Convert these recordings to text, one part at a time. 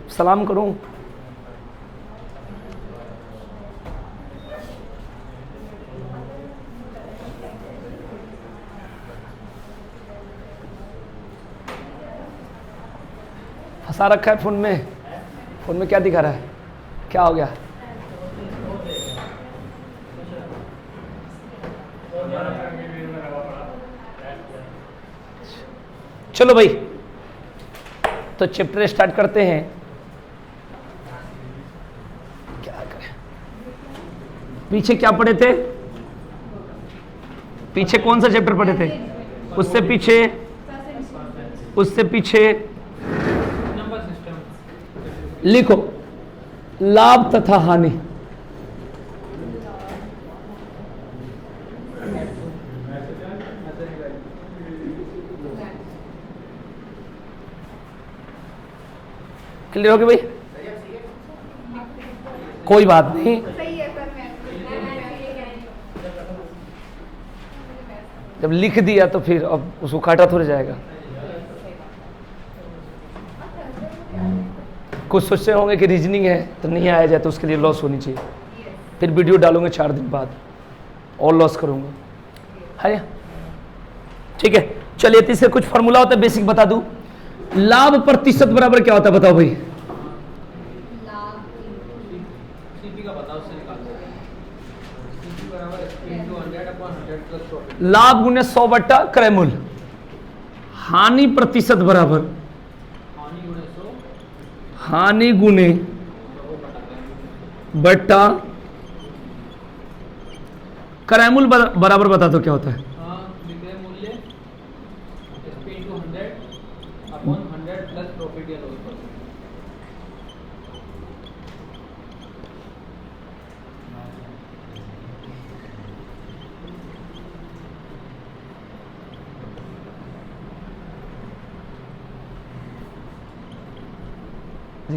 सलाम करूं। फंसा रखा है फोन में। फोन में क्या दिखा रहा है? क्या हो गया? चलो भाई, तो चैप्टर स्टार्ट करते हैं। क्या करें? पीछे क्या पढ़े थे? पीछे कौन सा चैप्टर पढ़े थे? उससे पीछे लिखो लाभ तथा हानि। क्लियर हो गया भाई? कोई बात नहीं, जब लिख दिया तो फिर अब उसको काटा थोड़ा जाएगा। कुछ सोचते होंगे कि रीजनिंग है तो नहीं आया जाए तो उसके लिए लॉस होनी चाहिए, फिर वीडियो डालूंगा 4 दिन बाद और लॉस करूंगा, है? ठीक है, चलिए तीसरे कुछ फॉर्मूला होता है, बेसिक बता दूं। लाभ प्रतिशत बराबर क्या होता है बताओ भाई? लाभ गुने 100 बट्टा क्रय मूल्य। हानि प्रतिशत बराबर हानि गुने बट्टा क्रय मूल्य बराबर बता दो क्या होता है?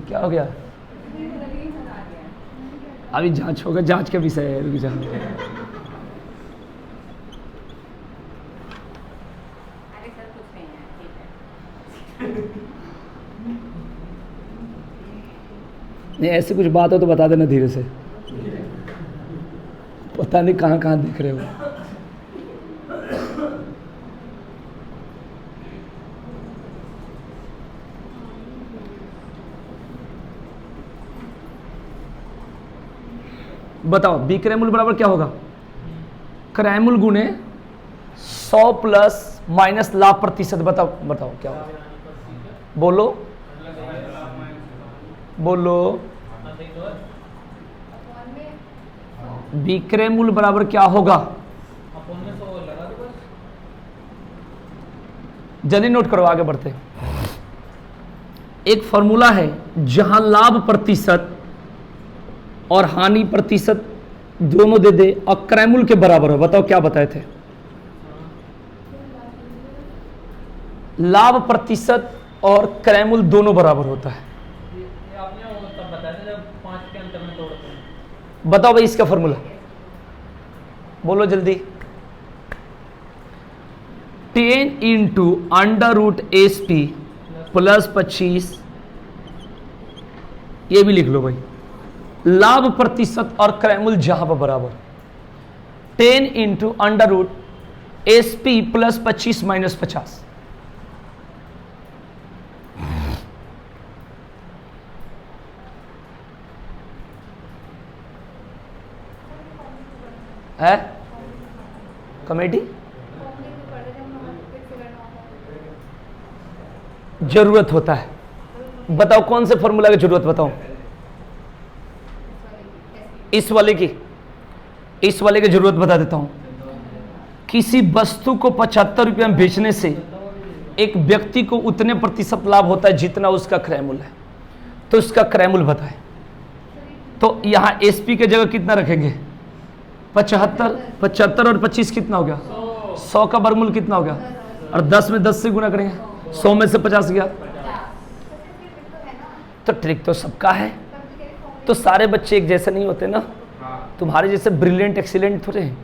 क्या हो गया? अभी जांच होगा, जांच का विषय है, रुक जाओ। नहीं, ऐसी कुछ बात हो तो बता देना धीरे से, पता नहीं कहाँ कहाँ देख रहे हो। बताओ बी क्रय मूल्य बराबर क्या होगा? क्रय मूल्य गुने 100 प्लस माइनस लाभ प्रतिशत। बताओ बताओ क्या होगा? बोलो बोलो। बी क्रय मूल्य बराबर क्या होगा? जल्दी नोट करो, आगे बढ़ते। एक फॉर्मूला है जहां लाभ प्रतिशत और हानि प्रतिशत दोनों दे दे और क्रय मूल्य के बराबर हो। बताओ क्या बताए थे? लाभ प्रतिशत और क्रय मूल्य दोनों बराबर होता है। आपने वो तब बताया था जब 5 के अंतर में तोड़ते हैं। बताओ भाई इसका फॉर्मूला बोलो जल्दी। 10 into under root SP plus 25, ये भी लिख लो भाई। लाभ प्रतिशत और क्रय मूल्य जहां पर बराबर, 10 into under root SP plus 25 minus 50। है कमेटी जरूरत होता है। बताओ कौन से फॉर्मूला की जरूरत? बताओ इस वाले की जरूरत बता देता हूं। किसी वस्तु को 75 रुपये में बेचने से एक व्यक्ति को उतने प्रतिशत लाभ होता है जितना उसका क्रय मूल्य है, तो उसका क्रय मूल्य बताएं। तो यहां SP की जगह कितना रखेंगे? 75। 75 और 25 कितना हो गया? 100 का वर्गमूल कितना हो गया? और 10 में 10 से गुना करेंगे, 100 में से 50 गया। तो ट्रिक तो सबका है, तो सारे बच्चे एक जैसे नहीं होते ना। तुम्हारे जैसे ब्रिलियंट एक्सीलेंट थोड़े हैं,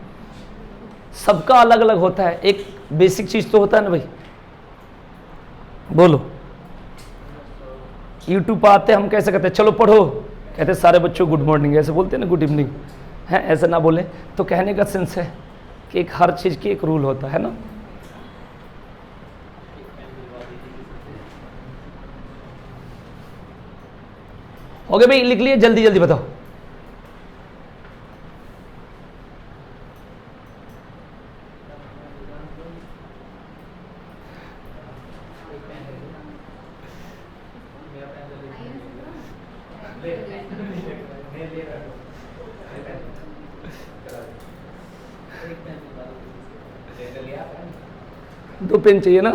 सबका अलग अलग होता है। एक बेसिक चीज तो होता है ना भाई। बोलो यूट्यूब पर आते हम कैसे कहते हैं, चलो पढ़ो, कहते सारे बच्चों गुड मॉर्निंग, ऐसे बोलते हैं ना, गुड इवनिंग है, ऐसे ना बोले। तो कहने का सेंस है कि एक हर चीज़ की एक रूल होता है ना। हो गया भाई, लिख लिए, जल्दी जल्दी बताओ। दो पेन चाहिए ना।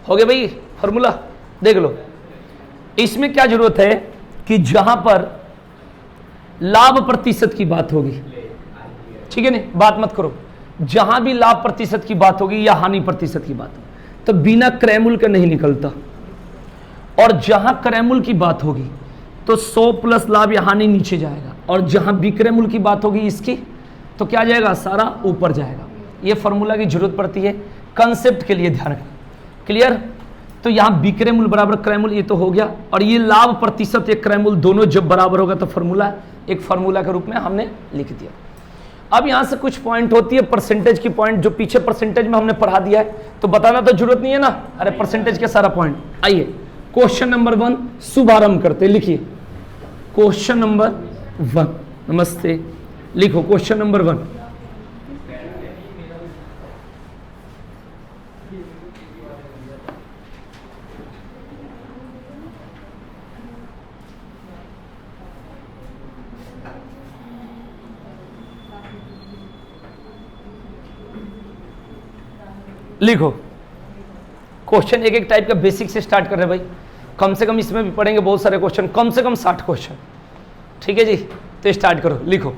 हो गया भाई, फॉर्मूला देख लो। इसमें क्या जरूरत है कि जहां पर लाभ प्रतिशत की बात होगी, ठीक है नहीं, बात मत करो, जहां भी लाभ प्रतिशत की बात होगी या हानि प्रतिशत की बात होगी तो बिना क्रैमूल के नहीं निकलता। और जहां क्रैमूल की बात होगी तो 100 प्लस लाभ या हानि नीचे जाएगा, और जहां विक्रयमूल्य की बात होगी इसकी तो क्या जाएगा, सारा ऊपर जाएगा। ये फॉर्मूला की जरूरत पड़ती है कंसेप्ट के लिए, ध्यान रखना। क्लियर? तो यहां विक्रयमूल्य बराबर क्रयमूल्य, ये तो हो गया। और ये लाभ प्रतिशत या क्रयमूल्य दोनों जब बराबर होगा तो फॉर्मूला एक फॉर्मूला के रूप में हमने लिख दिया। अब यहां से कुछ पॉइंट होती है परसेंटेज की पॉइंट, जो पीछे परसेंटेज में हमने पढ़ा दिया है तो बताना तो जरूरत नहीं है ना, अरे परसेंटेज के सारा पॉइंट। आइए क्वेश्चन नंबर 1 शुभारंभ करते, लिखिए क्वेश्चन नंबर 1। नमस्ते, लिखो क्वेश्चन नंबर 1। लिखो क्वेश्चन एक एक टाइप का बेसिक से स्टार्ट कर रहे हैं भाई, कम से कम इसमें भी पढ़ेंगे बहुत सारे क्वेश्चन, कम से कम 60 क्वेश्चन, ठीक है जी। तो स्टार्ट करो, लिखो।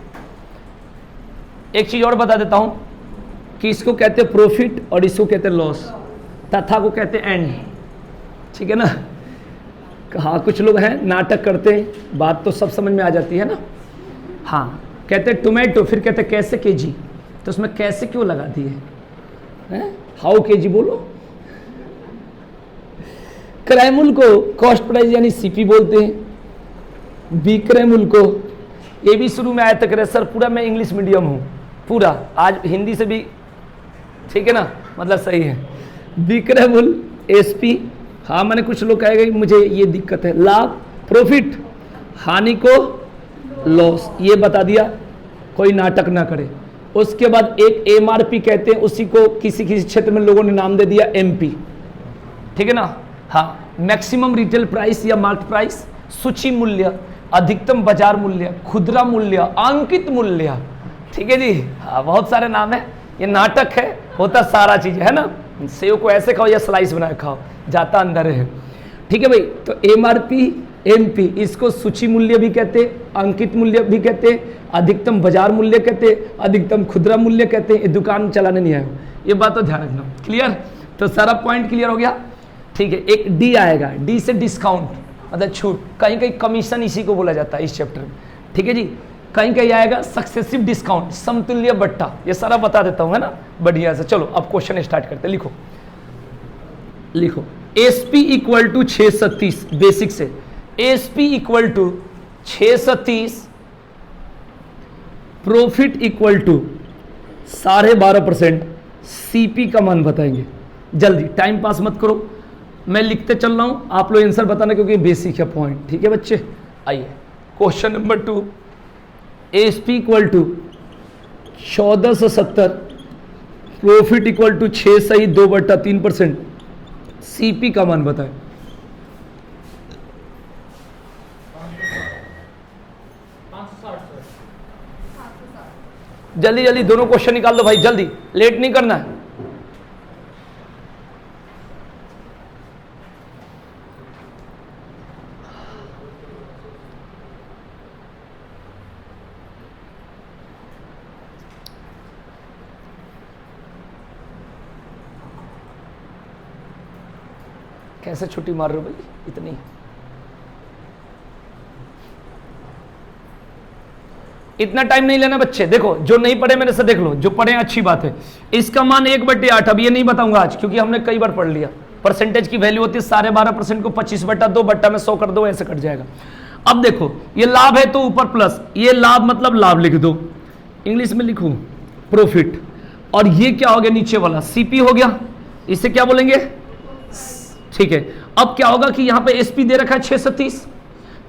एक चीज और बता देता हूं कि इसको कहते हैं प्रॉफिट और इसको कहते हैं लॉस, तथा को कहते हैं एंड, ठीक है ना। हाँ, कुछ लोग हैं नाटक करते हैं, बात तो सब समझ में आ जाती है ना। हाँ, कहते हैं टोमेटो, फिर कहते हैं कैसे केजी, तो उसमें कैसे क्यों लगा दिए हैं, हाउ केजी बोलो। क्रयमूल्य को कॉस्ट प्राइस यानी सीपी बोलते हैं, विक्रयमूल्य को, ये भी शुरू में आया तक रहे सर, पूरा मैं इंग्लिश मीडियम हूँ पूरा, आज हिंदी से भी ठीक है ना, मतलब सही है। विक्रयमूल्य एसपी, हाँ मैंने कुछ लोग कहेगा कि मुझे ये दिक्कत है, लाभ प्रॉफिट, हानि को लॉस, ये बता दिया, कोई नाटक ना करे। उसके बाद एक एमआरपी कहते हैं, उसी को किसी किसी क्षेत्र में लोगों ने नाम दे दिया एमपी, ठीक है ना। हाँ, मैक्सिमम रिटेल प्राइस या मार्केट प्राइस, सूची मूल्य, अधिकतम बाजार मूल्य, खुदरा मूल्य, अंकित मूल्य, ठीक है जी। हाँ, बहुत सारे नाम है, ये नाटक है, होता सारा चीज है ना। सेव को ऐसे खाओ या स्लाइस बना खाओ, जाता अंदर है, ठीक है भाई। तो एमआरपी एमपी, इसको सूची मूल्य भी कहते हैं, अंकित मूल्य भी कहते हैं, अधिकतम बाजार मूल्य कहते हैं, अधिकतम खुदरा मूल्य कहते हैं। ये दुकान चलाने नहीं आया, ये बात तो ध्यान रखना। क्लियर? तो सारा पॉइंट क्लियर हो गया, ठीक है। एक डी आएगा, डी से डिस्काउंट मतलब छूट, कहीं कहीं कमीशन इसी को बोला जाता है इस चैप्टर में, ठीक है जी। कहीं कहीं आएगा सक्सेसिव डिस्काउंट, समतुल्य बट्टा, ये सारा बता देता हूं है ना, बढ़िया से। चलो अब क्वेश्चन स्टार्ट करते, लिखो लिखो। एसपी इक्वल टू 630, बेसिक से SP equal to 630, profit equal to 12.5%, CP का मान बताएंगे। जल्दी, टाइम पास मत करो, मैं लिखते चल रहा हूं, आप लोग आंसर बताना क्योंकि बेसिक है पॉइंट, ठीक है बच्चे। आइए question number 2, SP equal to 1470, profit equal to 6 सही 2/3%, सीपी का मान बताएं। जल्दी जल्दी दोनों क्वेश्चन निकाल दो भाई, जल्दी, लेट नहीं करना है। कैसे छुट्टी मार रहे हो भाई इतनी? इतना टाइम नहीं लेना बच्चे। देखो जो नहीं पढ़े मेरे से देख लो, जो पढ़े अच्छी बात है। इसका मान 1/8। अब ये नहीं बताऊंगा आज क्योंकि हमने कई बार पढ़ लिया। परसेंटेज की वैल्यू होती है 12.5% को 25/2 बट्टा में 100 कर दो, ऐसे कट जाएगा। अब देखो ये लाभ है तो ऊपर प्लस, ये लाभ मतलब लाभ लिख दो, इंग्लिश में लिखूं प्रॉफिट। और ये क्या हो गया नीचे वाला सीपी हो गया, इसे क्या बोलेंगे, ठीक है। अब क्या होगा कि यहां पे एसपी दे रखा है 630,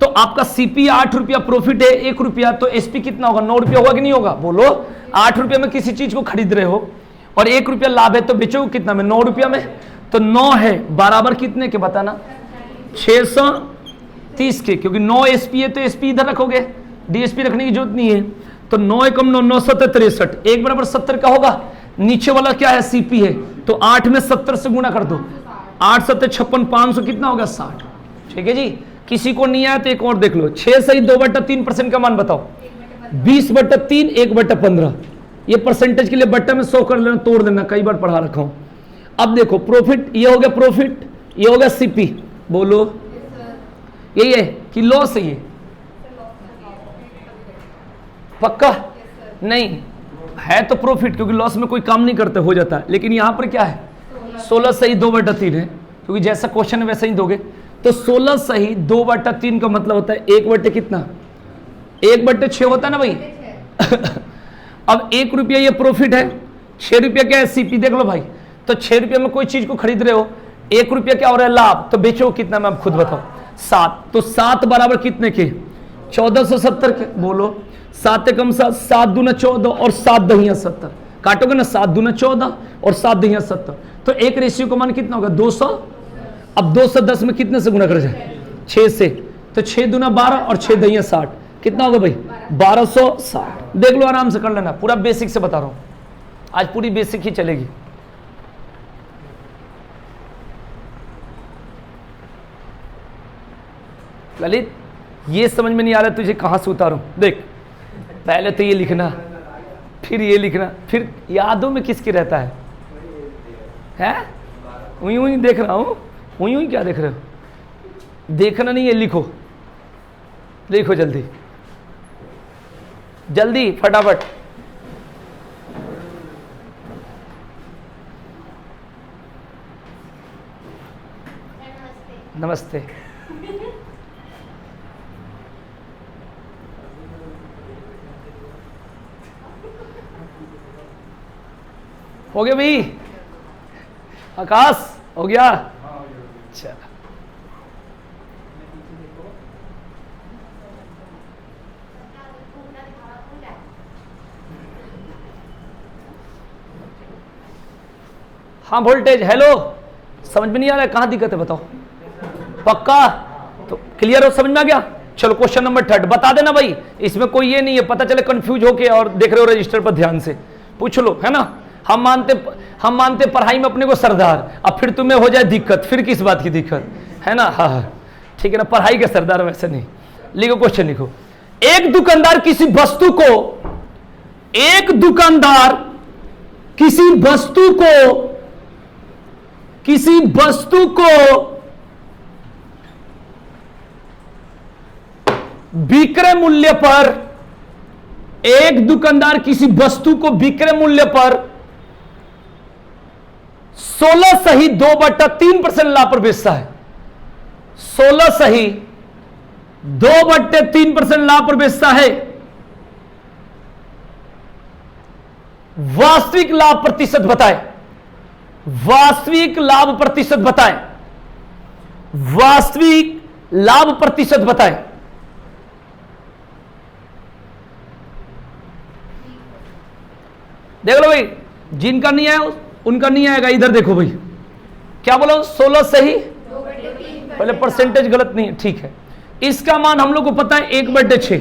तो आपका सीपी 8 रुपया, प्रॉफिट है 1 रुपया, तो एसपी कितना होगा, 9 रुपया होगा कि नहीं होगा, बोलो। 8 रुपया में किसी चीज को खरीद रहे हो और 1 रुपया लाभ है, तो बेचोगे कितना में, 9 रुपया में। तो 9 है बराबर कितने के बताना, 630 के, क्योंकि 9 एसपी है तो एसपी इधर रखोगे, डीएसपी रखने की जरूरत नहीं है। तो 9 एकम 9, 9 7 63, 1 बराबर 70 का होगा। नीचे वाला क्या है, सीपी है, तो 8 में 70 से गुणा कर दो, 8 7 56, 500 कितना होगा, 60। ठीक है जी। किसी को नहीं आया तो एक और देख लो, 6 सही 2/3% का मान बताओ, 20/3, 1/15। ये परसेंटेज के लिए बट्टा में 100 कर लेना, तोड़ देना, कई बार पढ़ा रखा हूं। अब देखो प्रॉफिट, ये हो गया प्रॉफिट, ये हो गया सीपी, बोलो यही है कि लॉस है, ये पक्का नहीं है तो प्रॉफिट, क्योंकि लॉस में कोई काम नहीं करते, हो जाता है। लेकिन यहां पर क्या है, 16 सही 2/3 है, क्योंकि जैसा क्वेश्चन है वैसा ही दोगे। तो 16 सही 2/3 का मतलब होता है 1 कितना, 1/6 होता है ना भाई। अब 1 रुपया ये प्रॉफिट है, 6 रुपया क्या है सीपी, देख लो भाई। तो 6 रुपया में कोई चीज को खरीद रहे हो, 1 रुपया क्या हो रहा है लाभ, तो बेचो कितना में आप खुद बताओ, 7। तो 7 बराबर कितने के, 1470 के, बोलो। 7 कम 7, 7 दूना 14 और 7 दहिया 70, काटोगे ना, 7 दूना 14 और 7 दहिया 70, तो एक रेशियो का मान कितना होगा, 200। अब 210 में कितने से गुणा कर जाए, 6 से, तो 6 दूना 12 और 6 दहिया 60, कितना होगा भाई, 1260। देख लो आराम से कर लेना, पूरा बेसिक से बता रहा हूं, आज पूरी बेसिक ही चलेगी। ललित ये समझ में नहीं आ रहा तुझे कहां से उतारूं, देख पहले तो ये लिखना, फिर ये लिखना, फिर यादों में किसकी रहता है, उई उई देख रहा हूं, उई उई क्या देख रहे हो, देखना नहीं है, लिखो लिखो जल्दी जल्दी फटाफट। नमस्ते। हो गया भाई, आकाश हो गया, चलो हाँ वोल्टेज, हेलो समझ में नहीं आ रहा है, कहां दिक्कत है बताओ, पक्का तो क्लियर हो, समझ में आ गया। चलो क्वेश्चन नंबर 3 बता देना भाई, इसमें कोई ये नहीं है, पता चले कंफ्यूज होके और देख रहे हो रजिस्टर पर, ध्यान से पूछ लो, है ना। हम मानते पढ़ाई में अपने को सरदार, अब फिर तुम्हें हो जाए दिक्कत, फिर किस बात की दिक्कत है ना, हाँ ठीक है ना, पढ़ाई का सरदार वैसे नहीं। लिखो क्वेश्चन लिखो, एक दुकानदार किसी वस्तु को विक्रय मूल्य पर, एक दुकानदार किसी वस्तु को विक्रय मूल्य पर 16 सही 2/3% लाभ पर बेचता है, 16 सही 2/3% लाभ पर बेचता है। वास्तविक लाभ प्रतिशत बताएं, वास्तविक लाभ प्रतिशत बताएं, वास्तविक लाभ प्रतिशत बताएं। देख लो भाई, जिनका नहीं आया उनका नहीं आएगा, इधर देखो भाई क्या बोलो, 16 सही, पहले परसेंटेज गलत नहीं है, ठीक है। इसका मान हम लोग को पता है 1/6।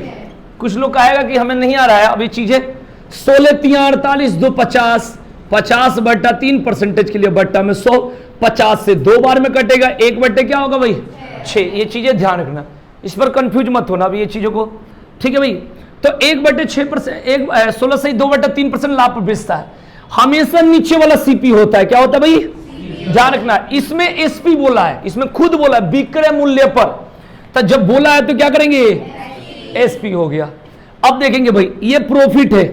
कुछ लोग कहेगा कि हमें नहीं आ रहा है अभी चीजें, 16 3 48 2 50, 50/3 परसेंटेज के लिए बट्टा में 100, 50 से 2 बार में कटेगा, 1/, क्या होगा भाई 6। ये चीजें ध्यान रखना, इस पर कंफ्यूज मत होना अभी ये चीजों को, ठीक है भाई। तो 1/6%, 16 से 2/3% लाभ पर बेचता है। हमेशा नीचे वाला सीपी होता है, क्या होता है भाई, ध्यान रखना। इसमें एसपी बोला है, इसमें खुद बोला है विक्रय मूल्य पर, तो जब बोला है तो क्या करेंगे, एसपी हो गया। अब देखेंगे भाई ये प्रॉफिट है,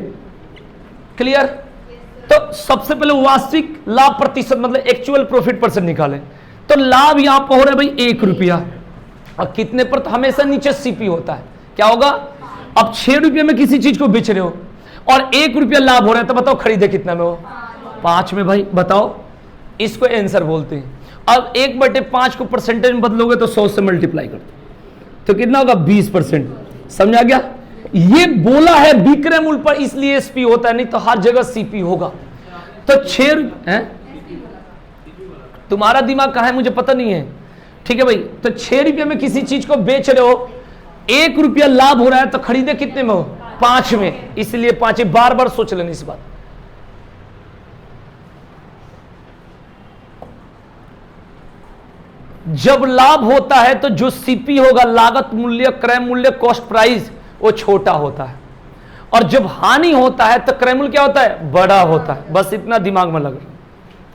क्लियर। तो सबसे पहले वास्तविक लाभ प्रतिशत मतलब एक्चुअल प्रॉफिट परसेंट निकालें। तो लाभ यहां पर हो रहा है भाई 1 रुपया, और कितने पर? हमेशा नीचे सीपी होता है, क्या होगा? अब 6 रुपये में किसी चीज को बेच रहे हो और 1 रुपया लाभ हो रहा है, तो बताओ खरीदे कितना में हो? 5 में भाई, बताओ। इसको आंसर बोलते हैं। अब 1/5 को परसेंटेज में बदलोगे तो 100 से मल्टीप्लाई कर दो तो कितना होगा? 20%। समझ आ गया? ये बोला है विक्रय मूल्य पर इसलिए एसपी होता है, नहीं तो हर जगह सीपी होगा। तो 6 रुपये, तुम्हारा दिमाग कहां है मुझे पता नहीं है, ठीक है भाई। तो 6 रुपये में किसी चीज को बेच रहे हो, 1 रुपया लाभ हो रहा है, तो खरीदे कितने में हो? 5 में, इसलिए 5। बार बार सोच लेना इस बात। जब लाभ होता है तो जो सीपी होगा, लागत मूल्य, क्रय मूल्य, कॉस्ट प्राइस, वो छोटा होता है, और जब हानि होता है तो क्रय मूल्य क्या होता है? बड़ा होता है। बस इतना दिमाग में लग रहा,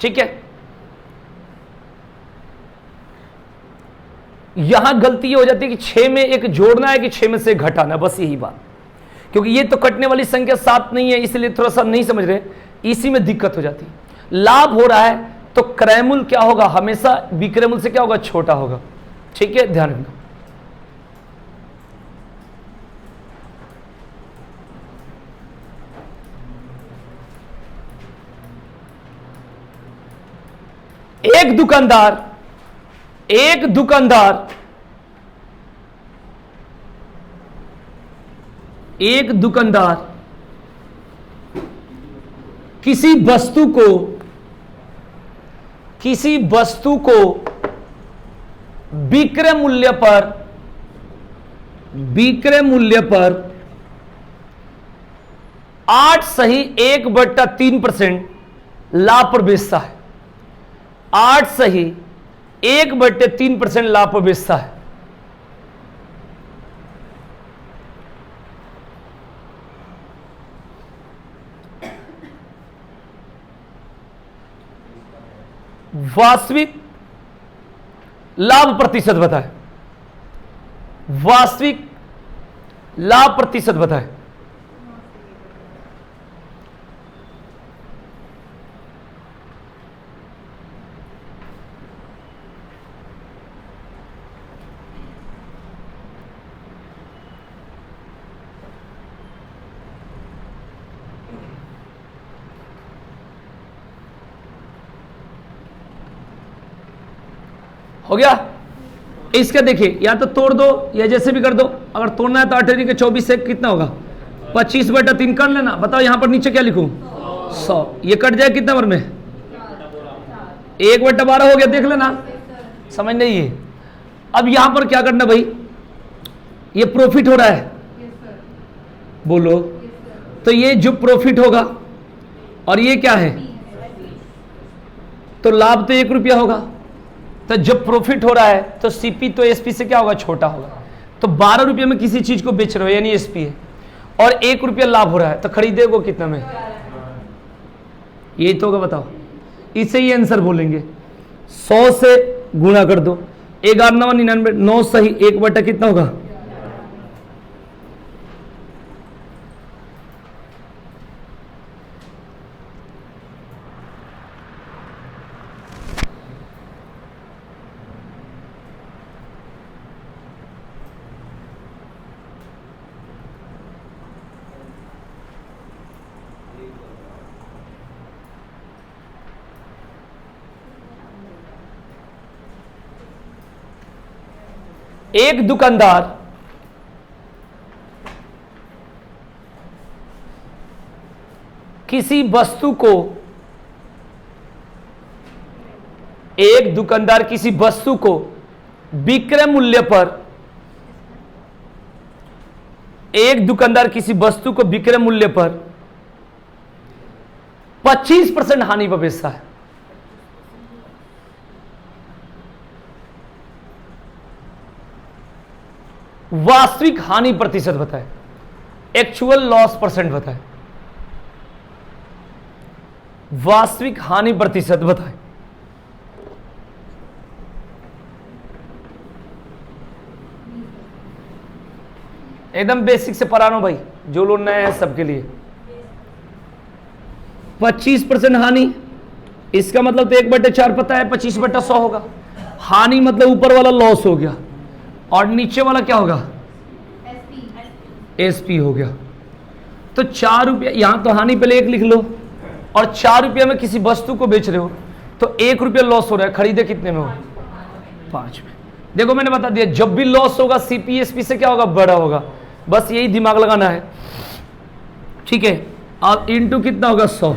ठीक है। यहां गलती ये हो जाती है कि 6 में एक जोड़ना है कि 6 में से घटाना, बस यही बात। क्योंकि ये तो कटने वाली संख्या 7 नहीं है, इसलिए थोड़ा सा नहीं समझ रहे, इसी में दिक्कत हो जाती है। लाभ हो रहा है तो क्रय मूल्य क्या होगा? हमेशा विक्रय मूल्य से क्या होगा? छोटा होगा, ठीक है, ध्यान रखना। एक दुकानदार किसी वस्तु को विक्रय मूल्य पर 8 सही 1/3% लाभ पर बेचता है। 8 सही 1/3% लाभ पर बेचता है। वास्तविक लाभ प्रतिशत बताए। वास्तविक लाभ प्रतिशत बताए। हो गया? इसका देखिए, या तो तोड़ दो या जैसे भी कर दो। अगर तोड़ना है तो 18 के 24 से कितना होगा? 25/3 कर लेना। बताओ यहां पर नीचे क्या लिखूं? 100। ये कट जाए कितना बार में? 1/12 हो गया, देख लेना, समझ नहीं है। अब यहां पर क्या करना भाई? ये प्रॉफिट हो रहा है, बोलो। तो ये जो प्रॉफिट होगा और ये क्या है? तो लाभ तो 1 रुपया होगा। तो जब प्रॉफिट हो रहा है तो सीपी तो एसपी से क्या होगा? छोटा होगा। तो 12 रुपये में किसी चीज को बेच रहे हो, यानी एसपी है, और 1 रुपया लाभ हो रहा है, तो खरीदे को कितना में? यही तो होगा, बताओ। इसे ही आंसर बोलेंगे। 100 से गुणा कर दो, 1199, 9 सही 1 कितना होगा? एक दुकानदार किसी वस्तु को विक्रय मूल्य पर 25% हानि पर बेचता है। वास्तविक हानि प्रतिशत बताए, एक्चुअल लॉस परसेंट बताए। वास्तविक हानि प्रतिशत बताए। एकदम बेसिक से पढ़ा रहा हूं भाई। जो लोग नए हैं सबके लिए। 25% हानि, इसका मतलब तो 1/4 पता है, 25/100 होगा। हानि मतलब ऊपर वाला लॉस हो गया, और नीचे वाला क्या होगा? एसपी हो गया। तो 4 रुपया, यहां तो हानि पहले 1 लिख लो, और 4 रुपया में किसी वस्तु को बेच रहे हो तो 1 रुपया लॉस हो रहा है। खरीदे कितने में हो? 5 में। देखो मैंने बता दिया, जब भी लॉस होगा सीपी एसपी से क्या होगा? बड़ा होगा। बस यही दिमाग लगाना है, ठीक है। अब इंटू कितना होगा? 100।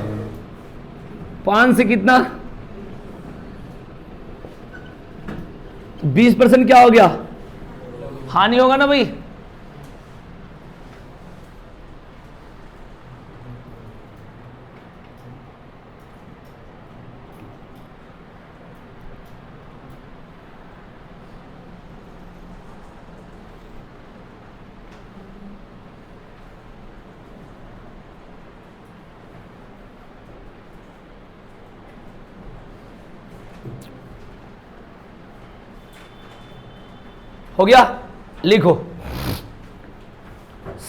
5 से कितना? 20% क्या हो गया? हानि होगा ना भाई। हो गया? लिखो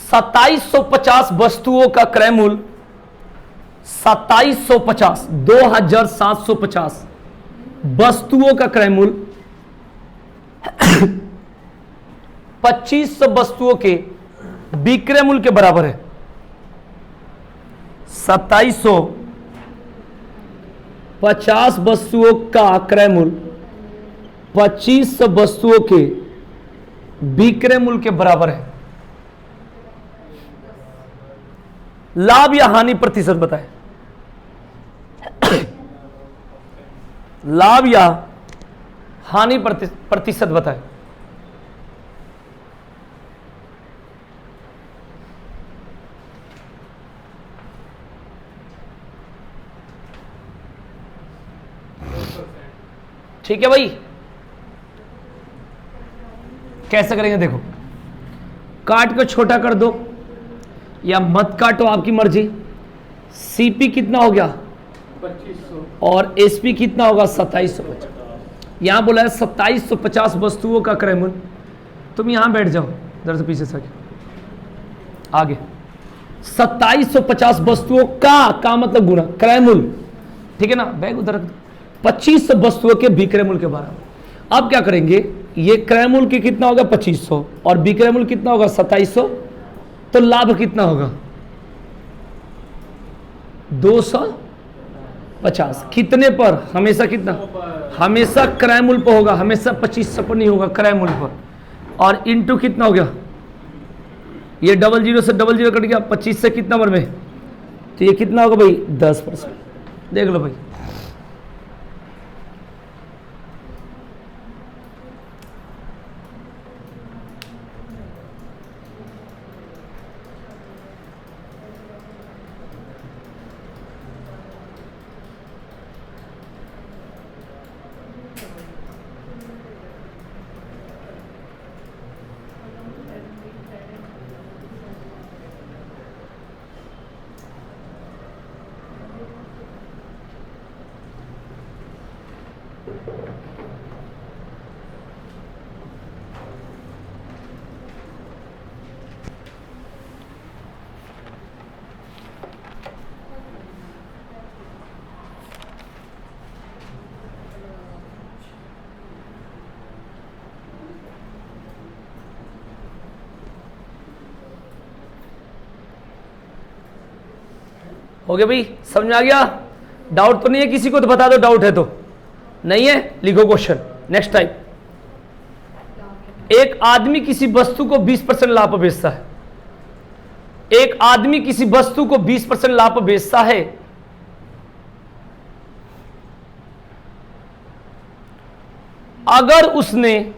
2750 वस्तुओं का क्रय मूल्य 2750, 2750 वस्तुओं का क्रय मूल्य 2500 वस्तुओं के विक्रय मूल्य के बराबर है। 2750 वस्तुओं का क्रय मूल्य 2500 वस्तुओं के विक्रय मूल्य के बराबर है। लाभ या हानि प्रतिशत बताएं। लाभ या हानि प्रतिशत बताएं। ठीक है भाई, कैसे करेंगे देखो, काट को छोटा कर दो या मत काटो, आपकी मर्जी। सीपी कितना हो गया? 2500 और एसपी कितना होगा? 2750। यहां बोला है 2750 वस्तुओं का क्रय मूल्य। तुम यहां बैठ जाओ, इधर से पीछे से आगे। 2750 वस्तुओं का मतलब गुना क्रय मूल्य, ठीक है ना। बैग उधर 2500 वस्तुओं के विक्रय मूल्य के बराबर। अब क्या करेंगे, ये क्रय मूल्य की कितना होगा? 2500, और विक्रय मूल्य कितना होगा? 2700। तो लाभ कितना होगा? 250। कितने पर? हमेशा कितना? हमेशा क्रय मूल्य पर होगा, हमेशा 2500 पर नहीं होगा, क्रय मूल्य पर। और इंटू कितना हो गया? ये 00 से 00 कट गया, 25 से कितना बार में? तो ये कितना होगा भाई? 10%। देख लो भाई, हो गया भाई, समझ में आ गया? डाउट तो नहीं है किसी को? तो बता दो डाउट है तो। नहीं है, लिखो क्वेश्चन। नेक्स्ट टाइप, एक आदमी किसी वस्तु को 20% लाभ पर बेचता है। एक आदमी किसी वस्तु को 20% लाभ पर बेचता है। अगर उसने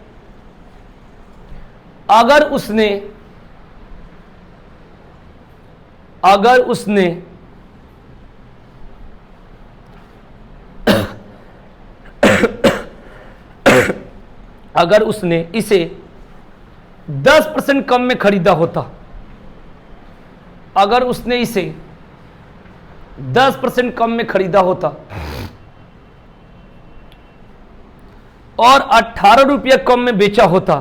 अगर उसने इसे 10% कम में खरीदा होता, अगर उसने इसे 10% कम में खरीदा होता और 18 रुपया कम में बेचा होता,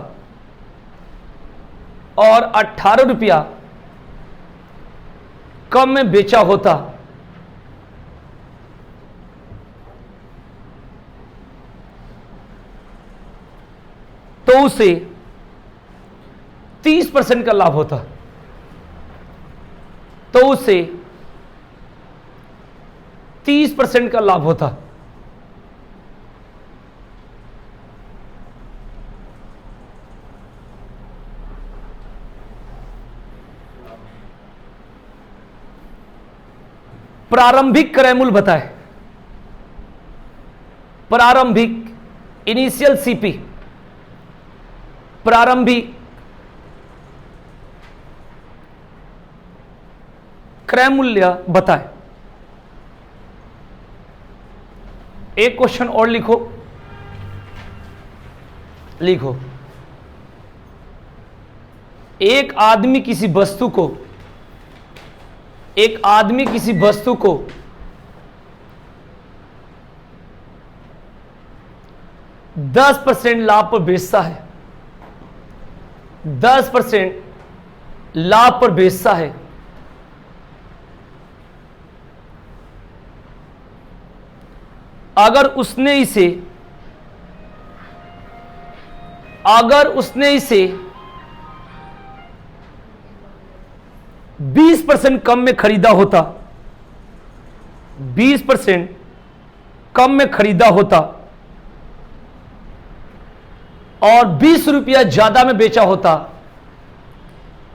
और 18 रुपया कम में बेचा होता तो उसे 30% का लाभ होता, तो उसे 30% का लाभ होता। प्रारंभिक क्रय मूल्य बताए, प्रारंभिक इनिशियल सीपी, प्रारंभिक क्रय मूल्य बताए। एक क्वेश्चन और लिखो, लिखो एक आदमी किसी वस्तु को, एक आदमी किसी वस्तु को 10% लाभ पर बेचता है, 10% लाभ पर बेचता है। अगर उसने इसे 20% कम में खरीदा होता, 20% कम में खरीदा होता और 20 रुपया ज्यादा में बेचा होता,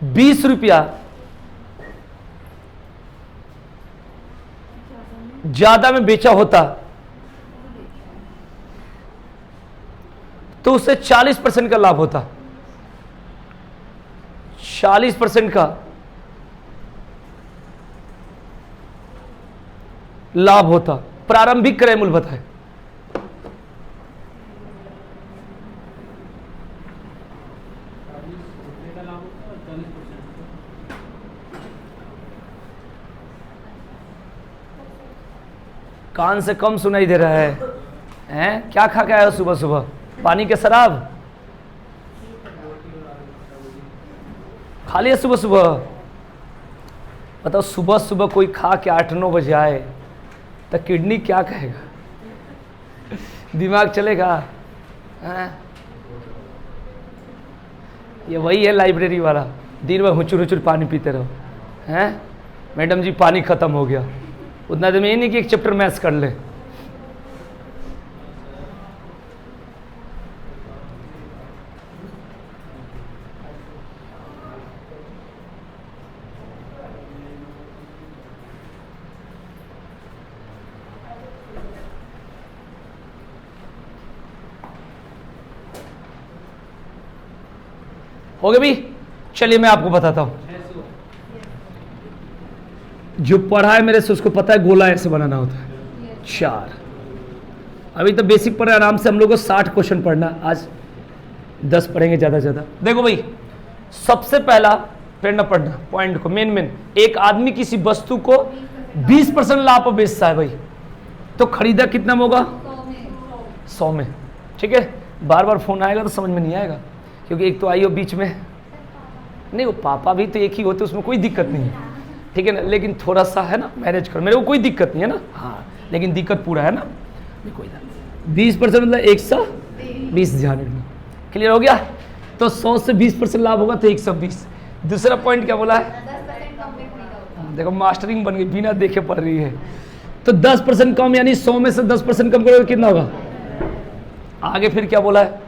20 रुपया ज्यादा में बेचा होता, तो उसे 40% का लाभ होता, 40% का लाभ होता। प्रारंभिक क्रय मूल्य बताए। कान से कम सुनाई दे रहा है, हैं? क्या खा के आया सुबह सुबह? पानी के शराब खा लिया सुबह सुबह? बताओ, सुबह सुबह कोई खा के 8-9 बजे आए तो किडनी क्या कहेगा? दिमाग चलेगा? हैं? ये वही है लाइब्रेरी वाला, दिन भर हुचुर हुचुर पानी पीते रहो। हैं? मैडम जी पानी खत्म हो गया, उतना देर में ये नहीं कि एक चैप्टर मैथ्स कर ले। हो गया भी? चलिए मैं आपको बताता हूं, जो पढ़ा है मेरे से उसको पता है गोला ऐसे बनाना होता है। 4 अभी तो बेसिक पढ़े, आराम से हम लोग को 60 क्वेश्चन पढ़ना, आज 10 पढ़ेंगे ज्यादा से ज्यादा। देखो भाई, सबसे पहला पढ़ना पॉइंट को, मेन एक आदमी किसी वस्तु को 20% लाभ पर बेचता है भाई, तो खरीदा कितना में होगा? 100 में। ठीक है, बार बार फोन आएगा तो समझ में नहीं आएगा, क्योंकि एक तो आई हो बीच में, नहीं वो पापा भी तो एक ही होते, उसमें कोई दिक्कत नहीं है, ठीक है ना, लेकिन थोड़ा सा है ना मैनेज करो, मेरे को कोई दिक्कत नहीं है ना, हाँ, लेकिन दिक्कत पूरा है ना, कोई ना। 20% मतलब 120, ध्यान रखना। क्लियर हो गया? तो 100 से 20% लाभ होगा तो 120। दूसरा पॉइंट क्या बोला है? देखो मास्टरिंग बन गई, बिना देखे पढ़ रही है। तो 10% कम, यानी 100 में से 10% कम करोगे कितना होगा? आगे फिर क्या बोला है?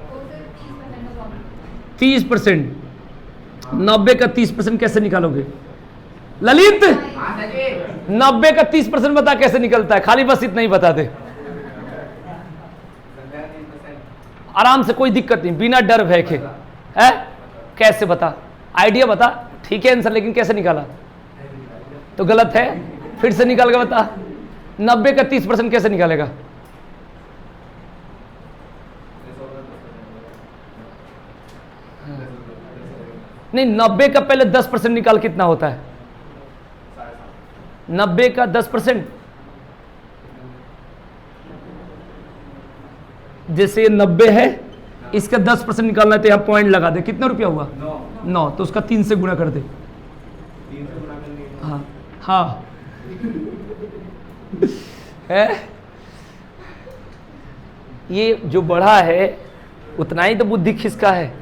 30%। 90 का 30% कैसे निकालोगे ललित? 90 का 30% बता कैसे निकलता है? खाली बस इतना ही बता दे, आराम से, कोई दिक्कत नहीं, बिना डर भय के। है कैसे बता? आइडिया बता, ठीक है आंसर, लेकिन कैसे निकाला? तो गलत है, फिर से निकाल के बता। 90 का 30% कैसे निकालेगा? नहीं, 90 का पहले 10% निकाल, कितना होता है? 90 का 10%, जैसे 90 है, इसका 10% निकालना है तो यहाँ पॉइंट लगा दे, कितना रुपया हुआ? 9। तो उसका 3 से गुणा कर दे। हाँ, हाँ है, ये जो बढ़ा है उतना ही तो बुद्धि खिसका है।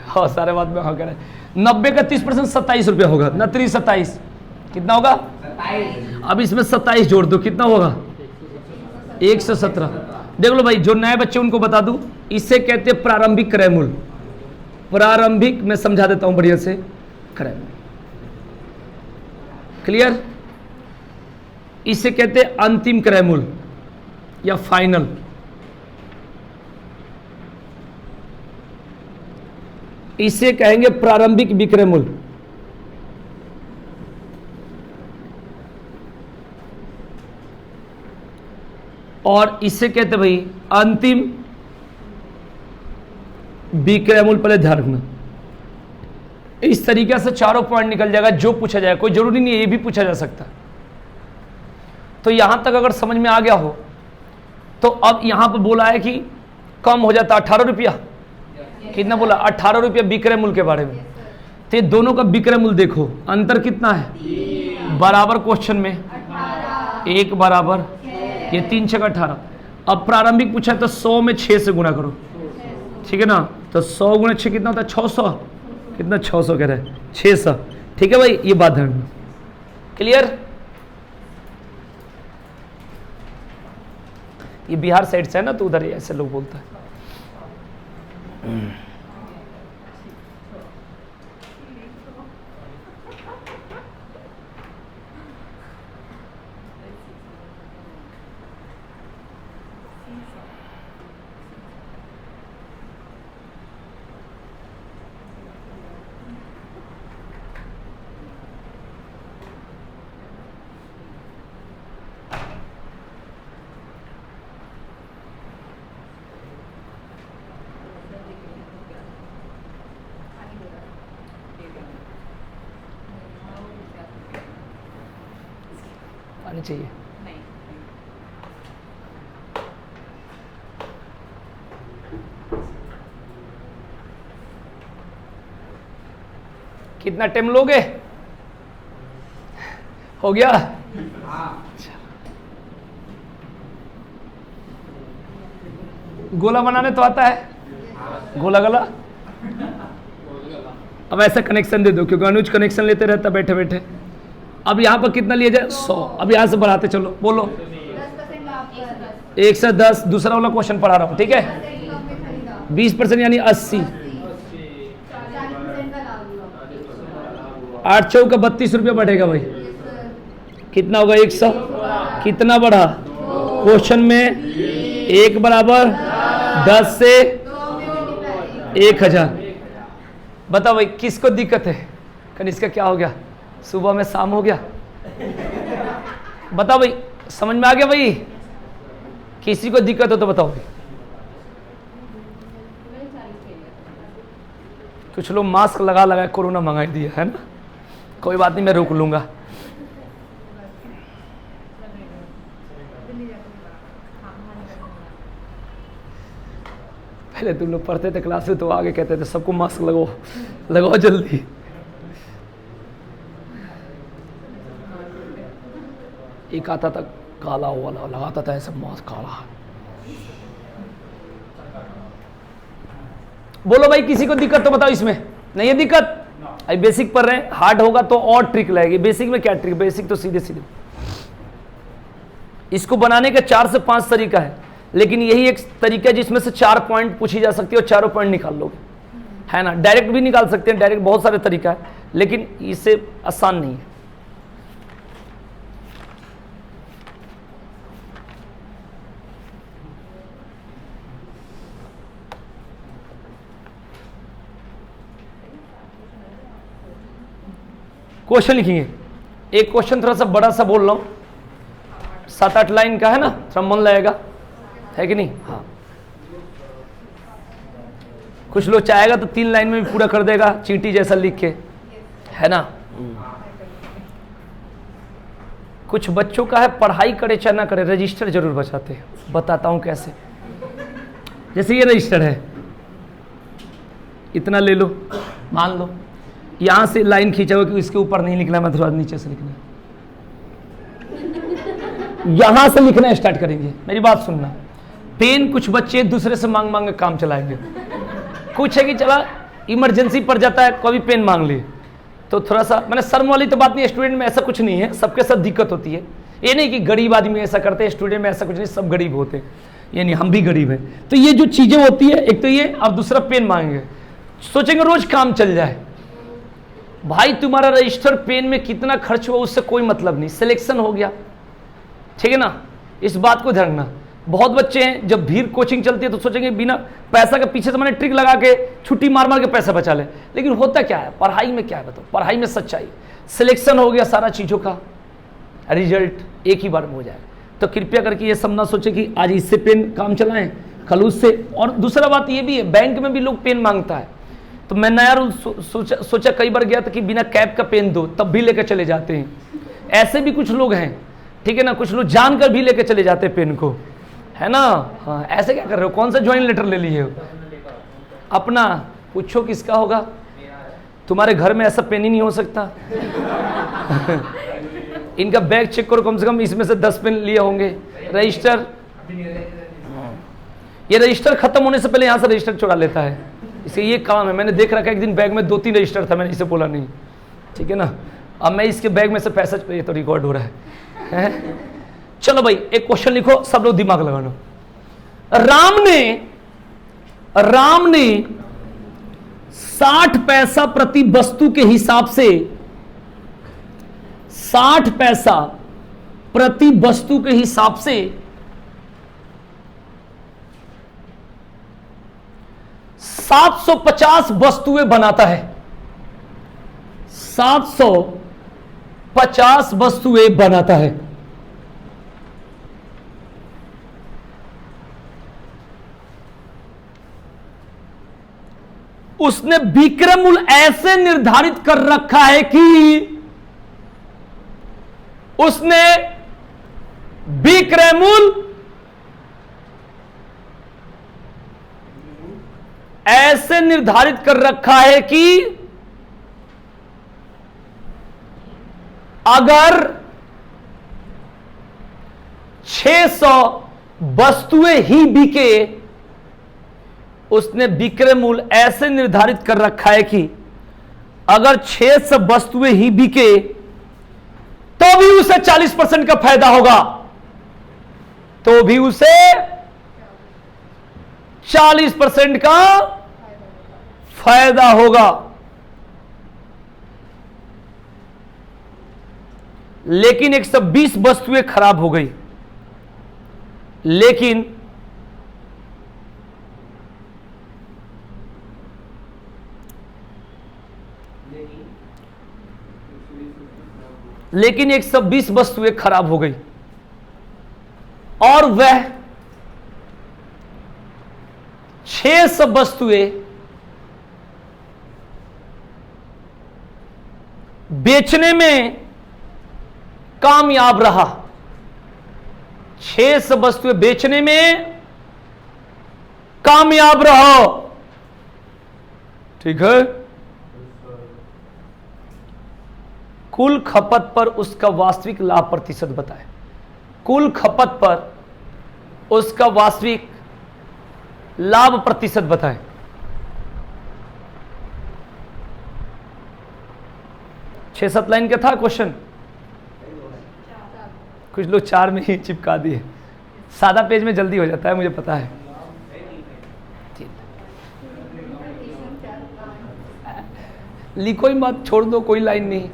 हाँ सारे बात में हाँ कह रहे हैं। 90 का 30% 27 रुपया होगा ना, 27 कितना होगा? अब इसमें 27 जोड़ दो, कितना होगा? 117। देख लो भाई, जो नए बच्चे उनको बता दूं, इसे कहते हैं प्रारंभिक क्रय मूल्य। प्रारंभिक मैं समझा देता हूं बढ़िया से, क्रय मूल्य। क्लियर? इसे कहते हैं अंतिम क्रय मूल्य या फाइनल। इसे कहेंगे प्रारंभिक विक्रय मूल्य। और इसे कहते भाई अंतिम विक्रय मूल्य। पहले ध्यान रखना, इस तरीके से चारों पॉइंट निकल जाएगा जो पूछा जाए। कोई जरूरी नहीं है ये भी पूछा जा सकता। तो यहां तक अगर समझ में आ गया हो तो अब यहां पर बोला है कि कम हो जाता 18 रुपया। कितना बोला? 18 रुपया विक्रय मूल्य के बारे में। तो दोनों का विक्रय मूल्य देखो, अंतर कितना है? बराबर क्वेश्चन में 1 बराबर, ये 3 6 18। अब प्रारंभिक पूछा है तो 100 में 6 से गुणा करो, ठीक है ना? तो 100 गुणा 6 कितना होता है? 600। कितना? 600 कह रहे हैं, 600। ठीक है भाई, ये बात ध्यान में। क्लियर? ये बिहार साइड से है ना, तो उधर ऐसे लोग बोलता है। आनी चाहिए। कितना टाइम लोगे? हो गया? गोला बनाने तो आता है? गोला गला। अब ऐसा कनेक्शन दे दो, क्योंकि अनुज कनेक्शन लेते रहता बैठे बैठे। अब यहाँ पर कितना लिया जाए? 100। अब यहाँ से बढ़ाते चलो, बोलो। 110। दूसरा वाला क्वेश्चन पढ़ा रहा हूँ, ठीक है? 20% यानी 80। 8 चौक का 32 रुपया बढ़ेगा भाई। कितना होगा? 100। कितना बढ़ा? क्वेश्चन में 1 बराबर 10 से 1000। बताओ भाई किसको दिक्कत है? कनिष्का क्या हो गया? सुबह में शाम हो गया? बताओ भाई, समझ में आ गया भाई? किसी को दिक्कत हो तो बताओ भाई। कुछ लोग मास्क लगा लगा कोरोना मंगाई दिया है ना। कोई बात नहीं, मैं रोक लूंगा। पहले तुम लोग पढ़ते थे क्लास में तो आगे कहते थे सबको मास्क लगाओ, लगाओ जल्दी। एक आता था काला वाला, लगाता था ऐसा मास्क काला। बोलो भाई किसी को दिक्कत तो बताओ। इसमें नहीं है दिक्कत? अभी बेसिक पढ़ रहे हैं, हार्ड होगा तो और ट्रिक लगेगी। बेसिक में क्या ट्रिक? बेसिक तो सीधे सीधे इसको बनाने का 4 से 5 तरीका है, लेकिन यही एक तरीका है जिसमें से 4 पॉइंट पूछी जा सकती है और चारों पॉइंट निकाल लोगे, है ना? डायरेक्ट भी निकाल सकते हैं, डायरेक्ट बहुत सारे तरीका है, लेकिन इसे आसान नहीं है। क्वेश्चन लिखेंगे। एक क्वेश्चन थोड़ा सा बड़ा सा बोल रहा हूं, 7-8 लाइन का है ना, थोड़ा मन लगेगा, है कि नहीं? हाँ, कुछ लोग चाहेगा तो 3 लाइन में भी पूरा कर देगा, चींटी जैसा लिख के, है ना? कुछ बच्चों का है पढ़ाई करे चाहे ना करे रजिस्टर जरूर बचाते हैं। बताता हूं कैसे। जैसे ये रजिस्टर है, इतना ले लो, मान लो यहां से लाइन खींचा हुआ कि इसके ऊपर नहीं लिखना, मैं थोड़ा नीचे से लिखना है, यहां से लिखना स्टार्ट करेंगे। मेरी बात सुनना, पेन कुछ बच्चे दूसरे से मांग मांग के काम चलाएंगे। कुछ है कि चला इमरजेंसी पड़ जाता है, कभी पेन मांग लिए तो थोड़ा सा, मैंने शर्म वाली तो बात नहीं, स्टूडेंट में ऐसा कुछ नहीं है, सबके साथ दिक्कत होती है। ये नहीं कि गरीब आदमी ऐसा करते हैं, स्टूडेंट में ऐसा कुछ नहीं, सब गरीब होते हैं, ये नहीं, हम भी गरीब हैं। तो ये जो चीजें होती है, एक तो ये, अब दूसरा पेन मांगेंगे, सोचेंगे रोज काम चल जाए। भाई तुम्हारा रजिस्टर पेन में कितना खर्च हुआ उससे कोई मतलब नहीं, सिलेक्शन हो गया, ठीक है ना, इस बात को ध्यान रखना। बहुत बच्चे हैं जब भीड़ कोचिंग चलती है तो सोचेंगे बिना पैसा के पीछे से मैंने ट्रिक लगा के छुट्टी मार मार के पैसा बचा ले, लेकिन होता क्या है पढ़ाई में, क्या है बताओ, पढ़ाई में सच्चाई, सिलेक्शन हो गया सारा चीज़ों का, रिजल्ट एक ही बार में हो जाए। तो कृपया करके ये सब ना सोचे कि आज इससे पेन काम चलाएं, कल उससे। और दूसरा बात ये भी है, बैंक में भी लोग पेन मांगता है, तो मैं नया रूल सोचा कई बार गया था कि बिना कैप का पेन दो, तब भी लेकर चले जाते हैं। ऐसे भी कुछ लोग हैं, ठीक है ना, कुछ लोग जानकर भी लेकर चले जाते हैं पेन को, है ना। हाँ, ऐसे क्या कर रहे हो, कौन सा ज्वाइंट लेटर ले लिए हो अपना, पूछो किसका होगा, तुम्हारे घर में ऐसा पेन ही नहीं हो सकता। इनका बैग चेक करो, कम से कम इसमें से 10 पेन लिए होंगे। रजिस्टर, ये रजिस्टर खत्म होने से पहले यहाँ से रजिस्टर चुरा लेता है, इसे ये काम है। मैंने देख रखा है, एक दिन बैग में 2-3 रजिस्टर था, मैंने इसे बोला नहीं, ठीक है ना। अब मैं इसके बैग में से पैसा, ये तो रिकॉर्ड हो रहा है। चलो भाई एक क्वेश्चन लिखो, सब लोग दिमाग लगाना। राम ने 60 पैसा प्रति वस्तु के हिसाब से, 60 पैसा प्रति वस्तु के हिसाब से 750 वस्तुएं बनाता है, 750 वस्तुएं बनाता है। उसने विक्रय मूल्य ऐसे निर्धारित कर रखा है कि उसने विक्रय मूल्य ऐसे निर्धारित कर रखा है कि अगर 600 वस्तुएं ही बिके, उसने विक्रय मूल्य ऐसे निर्धारित कर रखा है कि अगर 600 वस्तुएं ही बिके तो भी उसे 40% का फायदा होगा, तो भी उसे 40% का फायदा होगा। लेकिन 120 वस्तुएं खराब हो गई, लेकिन 120 वस्तुएं खराब हो गई और वह 600 वस्तुएं बेचने में कामयाब रहा, 600 वस्तुएं बेचने में कामयाब रहो, ठीक है। कुल खपत पर उसका वास्तविक लाभ प्रतिशत बताएं, कुल खपत पर उसका वास्तविक लाभ प्रतिशत बताएं। छह 7 लाइन का था क्वेश्चन, कुछ लोग 4 में ही चिपका दिए, सादा पेज में जल्दी हो जाता है, मुझे पता है। लिखो ही मत, छोड़ दो, कोई लाइन नहीं।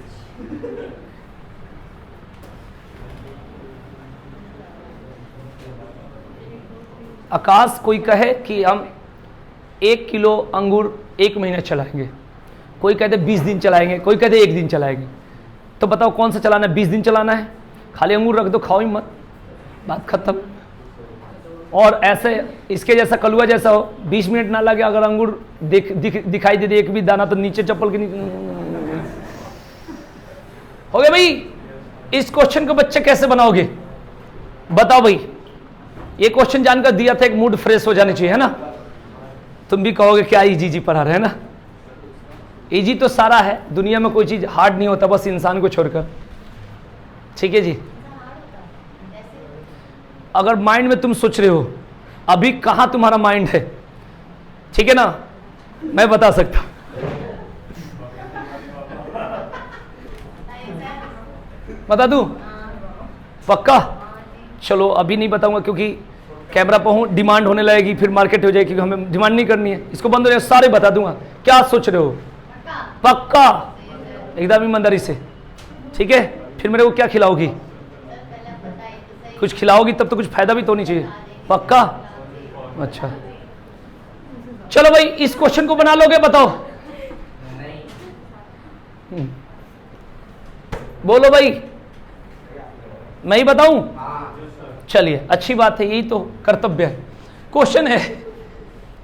आकाश कोई कहे कि हम 1 किलो अंगूर 1 महीना चलाएंगे, कोई कहते 20 दिन चलाएंगे, कोई कहते 1 दिन चलाएंगे, तो बताओ कौन सा चलाना है? 20 दिन चलाना है, खाली अंगूर रख दो, खाओ ही मत, बात खत्म। और ऐसे इसके जैसा कलुआ जैसा हो, 20 मिनट ना लगे, अगर अंगूर दिखाई दे एक भी दाना तो नीचे चप्पल के हो गया। भाई इस क्वेश्चन को बच्चे कैसे बनाओगे बताओ भाई, ये क्वेश्चन जानकर दिया था, एक मूड फ्रेश हो जानी चाहिए, है ना। तुम भी कहोगे क्या इजी जी पढ़ा रहे हैं ना। इजी तो सारा है, दुनिया में कोई चीज हार्ड नहीं होता, बस इंसान को छोड़कर, ठीक है जी। अगर माइंड में तुम सोच रहे हो अभी कहां तुम्हारा माइंड है, ठीक है ना, मैं बता सकता। बता दूं? पक्का? चलो अभी नहीं बताऊंगा क्योंकि कैमरा पर हूं, डिमांड होने लगेगी, फिर मार्केट हो जाएगी, क्योंकि हमें डिमांड नहीं करनी है। इसको बंद हो जाए सारे बता दूंगा। क्या सोच रहे हो? पक्का? एकदम ईमानदारी से, ठीक है। फिर मेरे को क्या खिलाओगी? कुछ खिलाओगी तब तो कुछ फायदा भी तो होनी चाहिए। पक्का? अच्छा चलो भाई, इस क्वेश्चन को बना लोगे? बताओ। बोलो भाई, मैं ही बताऊं? चलिए अच्छी बात है, यही तो कर्तव्य है। क्वेश्चन है,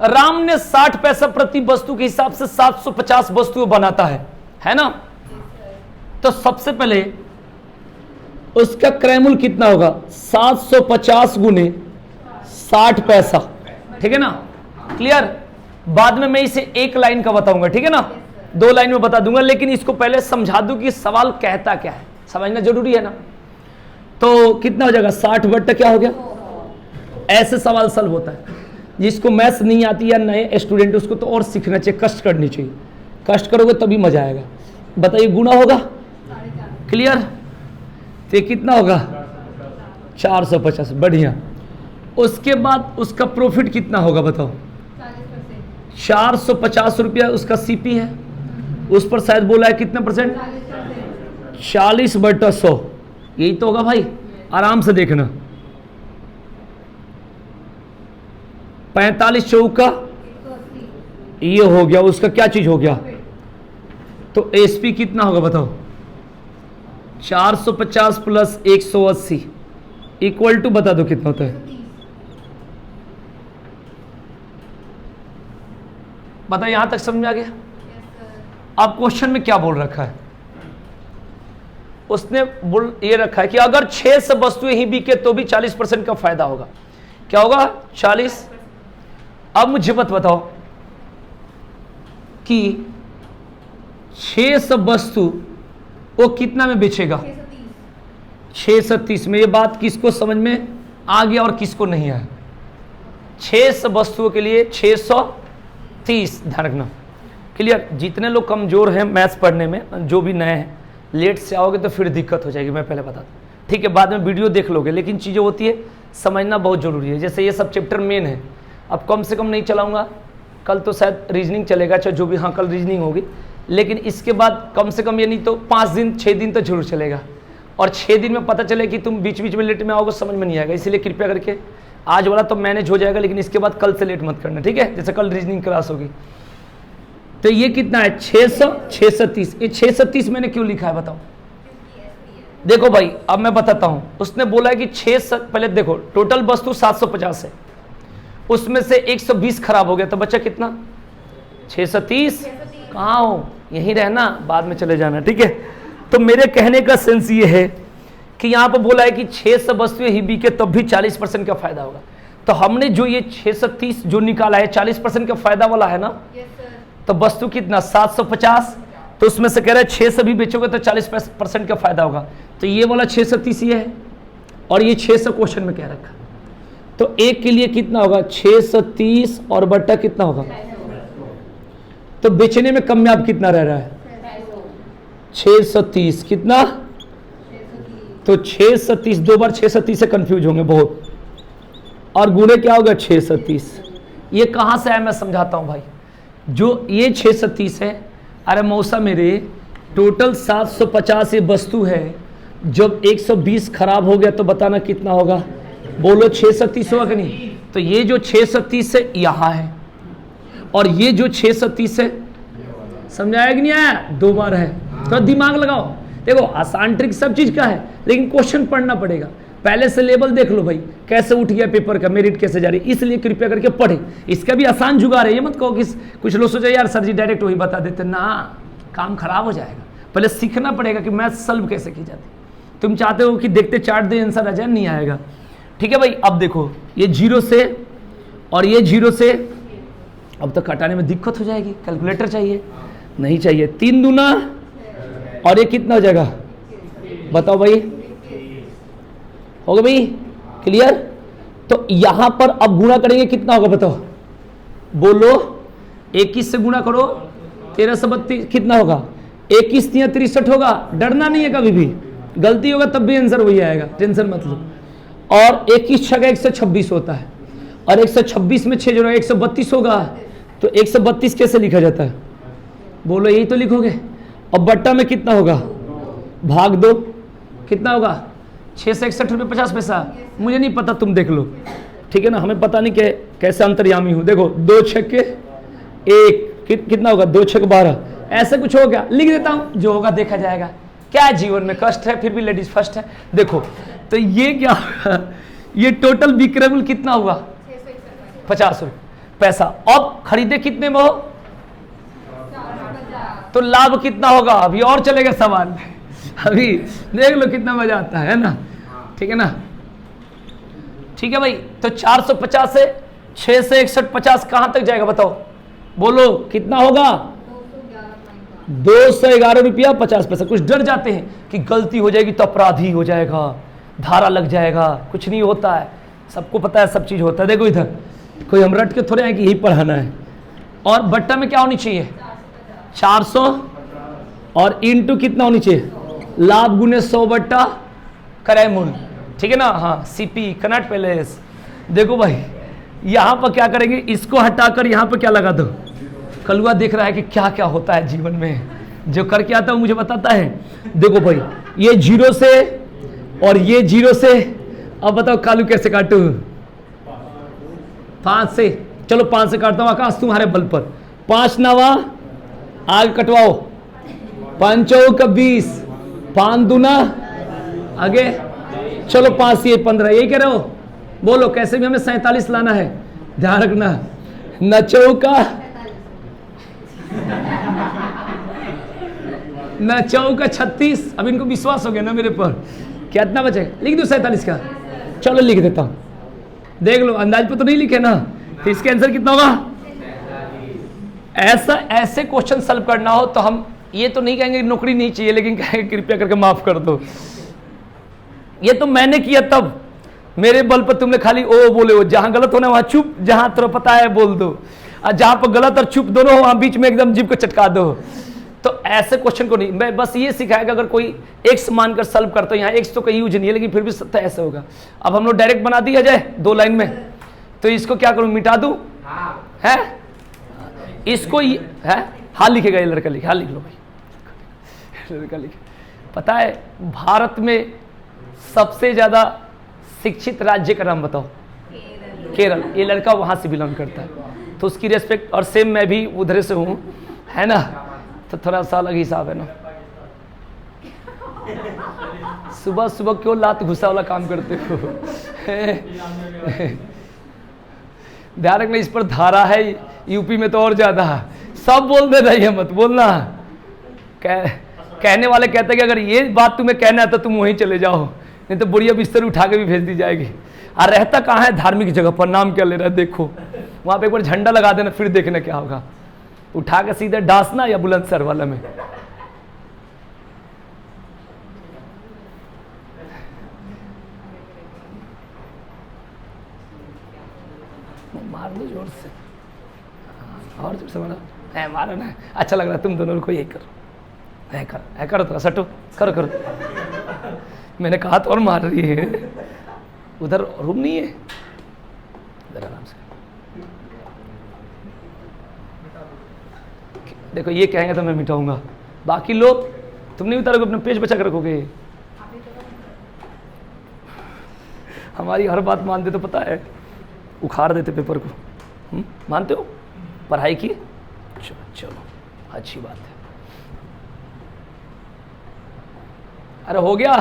राम ने 60 पैसा प्रति वस्तु के हिसाब से 750 वस्तुएं बनाता है ना? तो सबसे पहले उसका क्रय मूल्य कितना होगा? 750 गुने 60 पैसा, ठीक है ना? क्लियर? बाद में मैं इसे एक लाइन का बताऊंगा, ठीक है ना? 2 लाइन में बता दूंगा, लेकिन इसको पहले समझा दूं कि सवाल कहता क्या है, समझना जरूरी है ना। तो कितना हो जाएगा? 60 बट्टा क्या हो गया? ऐसे सवाल सॉल्व होता है। जिसको मैथ्स नहीं आती या नए स्टूडेंट, उसको तो और सीखना चाहिए, कष्ट करनी चाहिए। कष्ट करोगे तभी मजा आएगा। बताइए, गुना होगा? क्लियर? तो ये कितना होगा? 450। बढ़िया। उसके बाद उसका प्रॉफिट कितना होगा बताओ? 450 रुपया उसका सीपी है, उस पर शायद बोला है कितने परसेंट? 40/100। यही तो होगा भाई, आराम से देखना। 45 चौका ये हो गया, उसका क्या चीज हो गया? तो एसपी कितना होगा बताओ? 450 प्लस 180 इक्वल टू, बता दो कितना होता है? बता, यहां तक समझ में आ गया? अब क्वेश्चन में क्या बोल रखा है? उसने बोल ये रखा है कि अगर 6 से वस्तुएं ही बिके तो भी 40% का फायदा होगा। क्या होगा? 40। अब मुझे बताओ कि 6 से वस्तु वो कितना में बेचेगा? 630 में। ये बात किसको समझ में आ गया और किसको नहीं आया? 6 वस्तुओं के लिए 630, ध्यान रखना। क्लियर? जितने लोग कमजोर हैं मैथ्स पढ़ने में, जो भी नए हैं, लेट से आओगे तो फिर दिक्कत हो जाएगी, मैं पहले बता दूं, ठीक है? बाद में वीडियो देख लोगे, लेकिन चीज़ें होती है समझना बहुत जरूरी है। जैसे ये सब चैप्टर मेन है, अब कम से कम नहीं चलाऊंगा, कल तो शायद रीजनिंग चलेगा, चाहे जो भी, हाँ कल रीजनिंग होगी, लेकिन इसके बाद कम से कम ये नहीं तो 5 दिन 6 दिन तो जरूर चलेगा। और 6 दिन में पता चले कि तुम बीच बीच में लेट में आओगे, समझ में नहीं आएगा। इसलिए कृपया करके आज वाला तो मैनेज हो जाएगा, लेकिन इसके बाद कल से लेट मत करना, ठीक है? जैसे कल रीजनिंग क्लास होगी। तो ये कितना है? 630। ये 630 मैंने क्यों लिखा है बताओ? देखो भाई, अब मैं बताता हूं। उसने बोला है कि 6, पहले देखो टोटल वस्तु 750 है, उसमें से 120 खराब हो गया, तो बचा कितना? 630। कहाँ हो? यहीं रहना, बाद में चले जाना, ठीक है? तो मेरे कहने का सेंस ये है कि यहाँ पर बोला है कि 6 वस्तुएं ही बिके तब भी 40% का फायदा होगा। तो हमने जो ये 630 जो निकाला है 40% का फायदा वाला है ना, तो वस्तु कितना? 750। तो उसमें से कह रहे हैं 6 से भी बेचोगे तो 40% का फायदा होगा। तो ये वाला 630 ये है, और ये 600 क्वेश्चन में कह रखा। तो एक के लिए कितना होगा? 630 और बट्टा कितना होगा? तो बेचने में कामयाब कितना रह रहा है? 630। कितना? तो 630, 2 बार 630 से कंफ्यूज होंगे बहुत। और गुणे क्या होगा? 630। ये कहां से आया मैं समझाता हूं भाई। जो ये 630 है, अरे मौसा मेरे, टोटल 750 ये वस्तु है, जब 120 खराब हो गया तो बताना कितना होगा? बोलो 630 होगा कि नहीं? तो ये जो 630 है यहाँ है, और ये जो 630 है, समझाया कि नहीं आया? 2 बार है। तो दिमाग लगाओ। देखो आसान ट्रिक सब चीज का है, लेकिन क्वेश्चन पढ़ना पड़ेगा। पहले से लेवल देख लो भाई, कैसे उठ गया पेपर का, मेरिट कैसे जा रही, इसलिए कृपया करके पढ़े। इसका भी आसान जुगाड़ है, ये मत कहो कि कुछ लोग सोचे यार सर जी डायरेक्ट वही बता देते ना, काम खराब हो जाएगा। पहले सीखना पड़ेगा कि मैथ सॉल्व कैसे की जाती। तुम चाहते हो कि देखते चार्ट दे आंसर आ जाए, नहीं आएगा, ठीक है भाई? अब देखो ये 0 से और ये 0 से, अब तो घटाने में दिक्कत हो जाएगी, कैलकुलेटर चाहिए, नहीं चाहिए। 3 दूना और ये कितना हो जाएगा बताओ भाई? होगा भाई? क्लियर? तो यहां पर अब गुणा करेंगे, कितना होगा बताओ, बोलो। 21 से गुणा करो, 13 से 32 कितना होगा, 21 3 63 होगा। डरना नहीं है, कभी भी गलती होगा तब भी आंसर वही आएगा, टेंशन मत लो। और 21 6 126 होता है, और 126 में 6 जोड़ा 132 होगा। तो 132 कैसे लिखा जाता है, बोलो, यही तो लिखोगे। अब बट्टा में कितना होगा, भाग दो, कितना होगा, 6 से 61 रुपये 50 पैसा। मुझे नहीं पता, तुम देख लो, ठीक है ना, हमें पता नहीं कैसे अंतर्यामी हूं। देखो 2 6 के 1 कितना होगा, 2 6 12, ऐसे कुछ हो गया, लिख देता हूं, जो होगा देखा जाएगा। क्या जीवन में कष्ट है, फिर भी लेडीज फर्स्ट है। देखो तो ये क्या होगा, ये टोटल विक्रय कितना हुआ, 50 रुपये पैसा। अब खरीदे कितने में हो, तो लाभ कितना होगा, अभी और चलेगा सवाल, अभी देख लो कितना मजा आता है ना, ठीक है ना। ठीक है भाई, तो 450 से 6 से 61 50 कहां तक जाएगा बताओ, बोलो कितना होगा, 211 रुपया 50 पैसा। कुछ डर जाते हैं कि गलती हो जाएगी तो अपराधी हो जाएगा, धारा लग जाएगा, कुछ नहीं होता है, सबको पता है, सब चीज होता है। देखो इधर कोई हम रट के थोड़े हैं कि यही पढ़ाना है। और बट्टा में क्या होनी चाहिए, 400 और इंटू कितना होनी चाहिए, लाभ गुने 100 बट्टा क्रय मूल्य, ठीक है ना। हाँ, सीपी कनॉट पैलेस। देखो भाई यहां पर क्या करेंगे, इसको हटाकर यहां पर क्या लगा दो, कलुआ देख रहा है कि क्या क्या होता है जीवन में, जो करके आता हूं मुझे बताता है। देखो भाई ये 0 से और ये 0 से, अब बताओ कालू कैसे काटू, 5 से, चलो 5 से काटता हूं आकाश तुम्हारे बल पर। 5 नवा आगे कटवाओ, 5 चौक 20, 5 दूना आगे, चलो 5 ये 15, यही कह रहे हो, बोलो कैसे भी हमें 47 लाना है, ध्यान रखना। न चौका न चौका 36, अब इनको विश्वास हो गया ना मेरे पर, कितना बचे, लिख दो 47 का, चलो लिख देता हूं, देख लो अंदाज पर तो नहीं लिखे ना, तो इसका आंसर कितना होगा। ऐसे क्वेश्चन सॉल्व करना हो तो हम ये तो नहीं कहेंगे नौकरी नहीं चाहिए, लेकिन कहेंगे कृपया करके माफ कर दो। ये तो मैंने किया तब, मेरे बल पर तुमने खाली ओ बोले हो, जहां गलत होना वहां चुप, जहां तुम्हें पता है बोल दो, और जहां पर गलत और चुप दोनों हो वहां बीच में एकदम जीभ को चटका दो। तो ऐसे क्वेश्चन को नहीं, मैं बस ये सिखाया कि अगर कोई एक्स मानकर सॉल्व करता है, यहाँ एक्स तो कहीं यूज नहीं है, लेकिन फिर भी सत्य ऐसे होगा। अब हम लोग डायरेक्ट बना दिया जाए 2 लाइन में, तो इसको क्या करूं, मिटा दूं, है इसको है, हाँ लिखेगा ये लड़का, लिखे, हाँ लिख लो भाई, लड़का लिखे। पता है भारत में सबसे ज्यादा शिक्षित राज्य का नाम बताओ, केरल। ये लड़का वहां से बिलोंग करता है, तो उसकी रेस्पेक्ट, और सेम मैं भी उधर से हूं, है ना, तो थोड़ा सा अलग हिसाब है ना। सुबह सुबह क्यों लात घुसा वाला काम करते हो, ध्यान रखना, इस पर धारा है, यूपी में तो और ज्यादा, सब बोल दे रही है, मत बोलना। कहने वाले कहते हैं कि अगर ये बात तुम्हें कहना है तो तुम वहीं चले जाओ, नहीं तो बुढ़िया बिस्तर उठा के भी भेज दी जाएगी। और रहता कहाँ है, धार्मिक जगह पर, नाम क्या ले रहा है देखो, वहां पे एक बार झंडा लगा देना, फिर देखना क्या होगा, उठा के सीधे डांसना या बुलंदशहर वाला में। मार लो जोर से, और जोर से मारा, मारो ना, अच्छा लग रहा है, तुम दोनों को यही करो, करो थोड़ा सटो, करो करो, मैंने कहा तो और मार रही है, उधर रूम नहीं है, इधर आराम से। देखो ये कहेंगे तो मैं मिटाऊंगा, बाकी लोग तुम नहीं उतारोगे, अपना पेज बचा कर रखोगे। हमारी हर बात मानते तो पता है, उखाड़ देते पेपर को, मानते हो पढ़ाई की, चलो अच्छी बात है। अरे हो गया,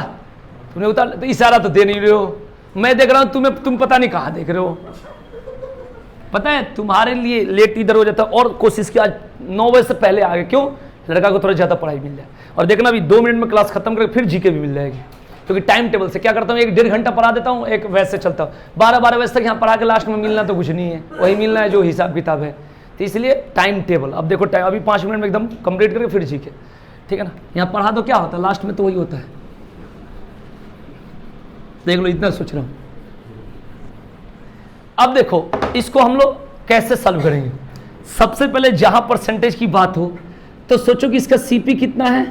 तुमने उतार, तो इशारा तो दे नहीं रहे हो, मैं देख रहा हूं, तुम पता नहीं कहां देख रहे हो। पता है तुम्हारे लिए लेट इधर हो जाता, और कोशिश किया 9 बजे से पहले आ गए, क्यों, लड़का को थोड़ा ज्यादा पढ़ाई मिल जाए। और देखना भी 2 मिनट में क्लास खत्म करके फिर जीके भी मिल जाएगी, क्योंकि टाइम टेबल से क्या करता हूँ, 1-1.5 घंटा पढ़ा देता हूँ, एक वैसे चलता हूँ, 12 बजे तक यहाँ पढ़ा के लास्ट में मिलना तो कुछ नहीं है, वही मिलना है जो हिसाब किताब है। तो इसलिए टाइम टेबल, अब देखो टाइम, अभी 5 मिनट में एकदम कंप्लीट करके फिर जीके, ठीक है ना। यहाँ पढ़ा तो क्या होता है, लास्ट में तो वही होता है। देख लो इतना सोच रहा हूँ, अब देखो इसको हम लोग कैसे सॉल्व करेंगे। सबसे पहले जहां परसेंटेज की बात हो तो सोचो कि इसका सीपी कितना है,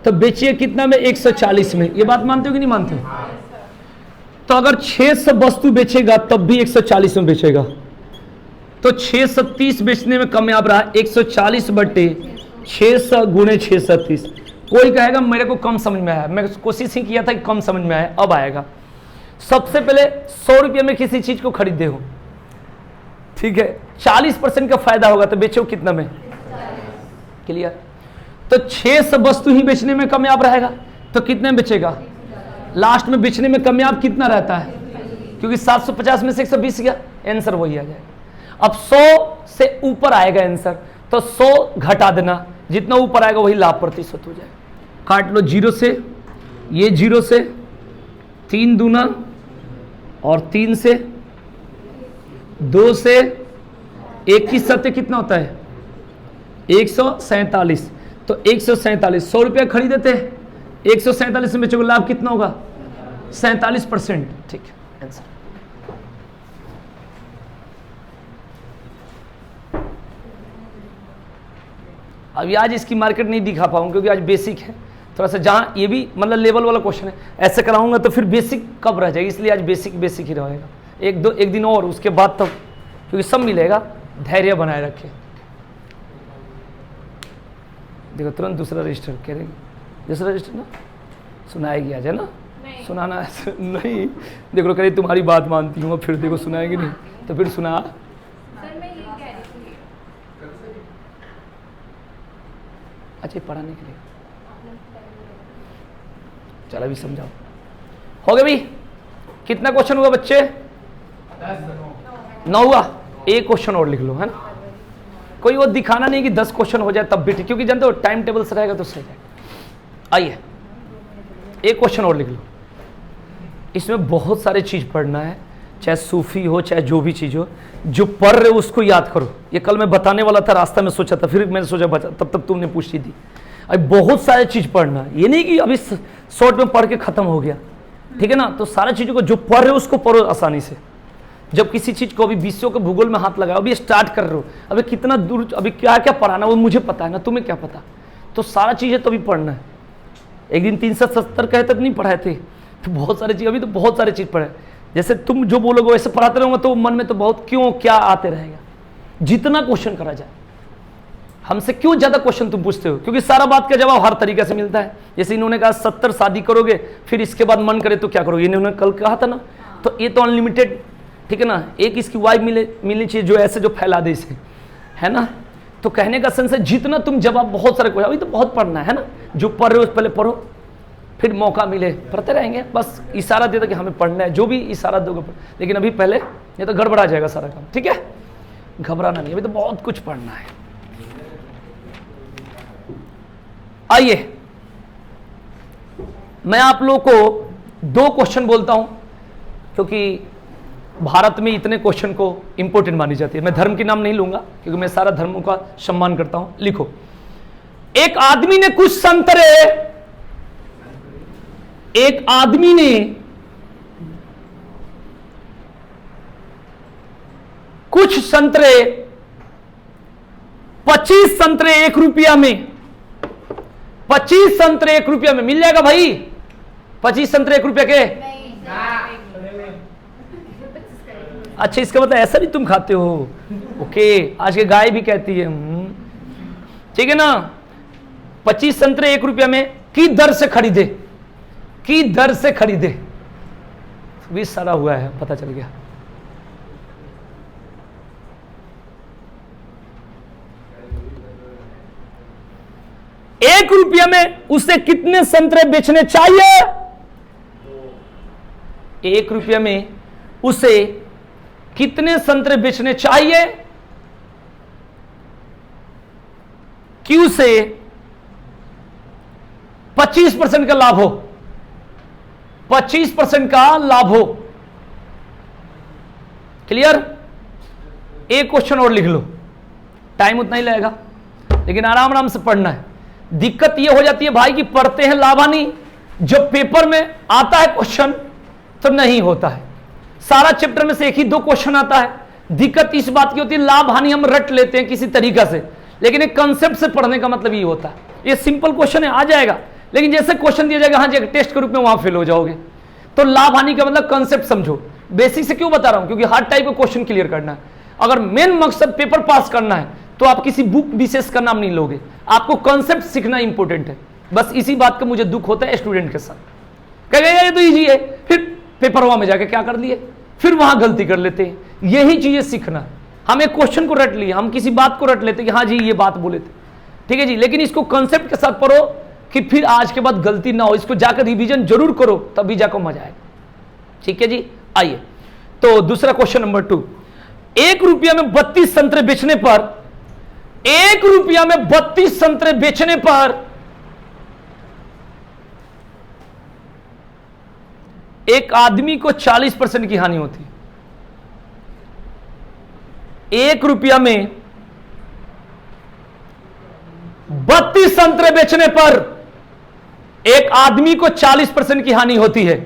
तो बेचिए कितना में, 140 में। ये बात मानते हो कि नहीं मानते हो? तो अगर 600 वस्तु बेचेगा तब भी 140 में बेचेगा, तो 630 बेचने में कामयाब रहा। 140 बटे 600 गुणे 630। कोई कहेगा मेरे को कम समझ में आया, मैं कोशिश ही किया था कि कम समझ में आया, अब आएगा। सबसे पहले 100 रुपये में किसी चीज को खरीदे हो, ठीक है, 40% का फायदा होगा तो बेचो कितना में, क्लियर। तो 600 वस्तु ही बेचने में कामयाब रहेगा तो कितने में बेचेगा, लास्ट में बेचने में कामयाब कितना रहता है, क्योंकि 750 में से 120 गया, आंसर वही आ जाएगा। अब 100 से ऊपर आएगा आंसर, तो 100 घटा देना, जितना ऊपर आएगा वही लाभ प्रतिशत हो जाएगा। काट लो 0 से, ये 0 से, 3 दूना और 3 से, 2 से, 1 की सत्य कितना होता है 147, तो 147 100 रुपया खरीदे थे, 147 में बेचोगे, लाभ कितना होगा 47%, ठीक है आंसर। अभी आज इसकी मार्केट नहीं दिखा पाऊंगा क्योंकि आज बेसिक है थोड़ा सा, जहाँ ये भी मतलब लेवल वाला क्वेश्चन है, ऐसे कराऊंगा तो फिर बेसिक कब रह जाएगी, इसलिए आज बेसिक ही रहेगा। एक दिन और उसके बाद तब, क्योंकि सब मिलेगा, धैर्य बनाए रखे। देखो तुरंत दूसरा रजिस्टर कह रहे, दूसरा रजिस्टर ना सुनाएगी आज, है ना, सुनाना नहीं, देखो कह रही तुम्हारी बात मानती हूँ, फिर देखो सुनाएगी नहीं, तो फिर सुना। अच्छा पढ़ाने के लिए, चलो अभी समझाओ, हो गया भी। कितना क्वेश्चन हुआ बच्चे, 9 हुआ। एक क्वेश्चन और लिख लो, है ना, कोई वो दिखाना नहीं कि 10 क्वेश्चन हो जाए तब भी ठीक, क्योंकि जानते हो टाइम टेबल से रहेगा तो सही जाएगा। आइए एक क्वेश्चन और लिख लो, इसमें बहुत सारे चीज पढ़ना है, चाहे सूफी हो चाहे जो भी चीज हो, जो पढ़ रहे हो उसको याद करो। ये कल मैं बताने वाला था, रास्ता में सोचा था, फिर मैंने सोचा बचा, तब तुमने पूछी थी। अभी बहुत सारे चीज पढ़ना है, ये नहीं कि अभी शॉर्ट में पढ़ के खत्म हो गया, ठीक है ना। तो सारी चीजों को जो पढ़ रहे हो उसको पढ़ो आसानी से। जब किसी चीज को अभी विषयों के भूगोल में हाथ लगाओ, अभी स्टार्ट कर रहे हो, अभी कितना दूर, अभी क्या क्या पढ़ाना वो मुझे पता है ना, तुम्हें क्या पता, तो सारा चीजें तो अभी पढ़ना है। एक दिन 370 कहे तक नहीं पढ़ाए थे, तो बहुत सारी चीज, अभी तो बहुत सारी चीज पढ़े। जैसे तुम जो बोलोगे वैसे पढ़ाते रहोगे तो मन में तो बहुत क्यों क्या आते रहेगा। जितना क्वेश्चन करा जाए, हमसे क्यों ज्यादा क्वेश्चन तुम पूछते हो, क्योंकि सारा बात का जवाब हर तरीके से मिलता है। जैसे इन्होंने कहा 70 शादी करोगे, फिर इसके बाद मन करे तो क्या करोगे, इन्होंने कल कहा था ना, तो ये तो अनलिमिटेड, ठीक है ना। एक इसकी वाइफ मिलनी चाहिए जो ऐसे जो फैला दे इसे, है ना। तो कहने का सेंस है जितना तुम जवाब, बहुत सारे क्वेश्चन, अभी तो बहुत पढ़ना है ना, जो पढ़ रहे हो पहले पढ़ो, फिर मौका मिले पढ़ते रहेंगे। बस इशारा देता कि हमें पढ़ना है, जो भी इशारा दोगे, लेकिन अभी पहले ये तो गड़बड़ा जाएगा सारा काम, ठीक है, घबराना नहीं, अभी तो बहुत कुछ पढ़ना है। आइए मैं आप लोगों को 2 क्वेश्चन बोलता हूं, क्योंकि भारत में इतने क्वेश्चन को इंपॉर्टेंट मानी जाती है। मैं धर्म के नाम नहीं लूंगा क्योंकि मैं सारा धर्मों का सम्मान करता हूं। लिखो, एक आदमी ने कुछ संतरे 25 संतरे 1 रुपया में, 25 संतरे 1 रुपया में मिल जाएगा भाई, 25 संतरे 1 रुपया के। अच्छा इसका मतलब ऐसा भी तुम खाते हो, ओके, आज के गाय भी कहती है, ठीक है ना। 25 संतरे 1 रुपया में की दर से खरीदे, की दर से खरीदे, 20 सारा हुआ है, पता चल गया। एक रुपया में उसे कितने संतरे बेचने चाहिए, 1 रुपया में उसे कितने संतरे बेचने चाहिए कि उसे 25% का लाभ हो, 25% का लाभ हो। क्लियर। एक क्वेश्चन और लिख लो, टाइम उतना ही लगेगा, लेकिन आराम आराम से पढ़ना है। दिक्कत यह हो जाती है भाई कि पढ़ते हैं लाभानी, जब पेपर में आता है क्वेश्चन तो नहीं होता है। सारा चैप्टर में से एक ही 2 क्वेश्चन आता है। दिक्कत इस बात की होती है, लाभ हानि हम रट लेते हैं किसी तरीका से, लेकिन एक कंसेप्ट से पढ़ने का मतलब ये होता है। ये सिंपल क्वेश्चन है, आ जाएगा, लेकिन जैसे क्वेश्चन दिया जाएगा हाँ जी टेस्ट के रूप में, वहां फेल हो जाओगे। तो लाभ हानि का मतलब कंसेप्ट समझो। बेसिक से क्यों बता रहा हूं, क्योंकि हर टाइप का क्वेश्चन क्लियर करना है। अगर मेन मकसद पेपर पास करना है तो आप किसी बुक विशेष का नाम नहीं लोगे, आपको कंसेप्ट सीखना इंपॉर्टेंट है। बस इसी बात का मुझे दुख होता है स्टूडेंट के साथ, कहेगा ये तो इजी है, फिर पेपर वहां में जाके क्या कर लिए, फिर वहां गलती कर लेते हैं। यही चीजें सीखना, हम एक क्वेश्चन को रट लिए, हम किसी बात को रट लेते कि हाँ जी ये बात बोले थे, ठीक है जी, लेकिन इसको कंसेप्ट के साथ पढ़ो कि फिर आज के बाद गलती ना हो। इसको जाकर रिवीजन जरूर करो, तभी जाकर मजा आएगा। ठीक है जी, आइए तो दूसरा क्वेश्चन नंबर 2। 1 रुपया में 32 संतरे बेचने पर, 1 रुपया में 32 संतरे बेचने पर एक आदमी को 40% की हानि होती है। 1 रुपया में 32 संतरे बेचने पर एक आदमी को 40% की हानि होती है।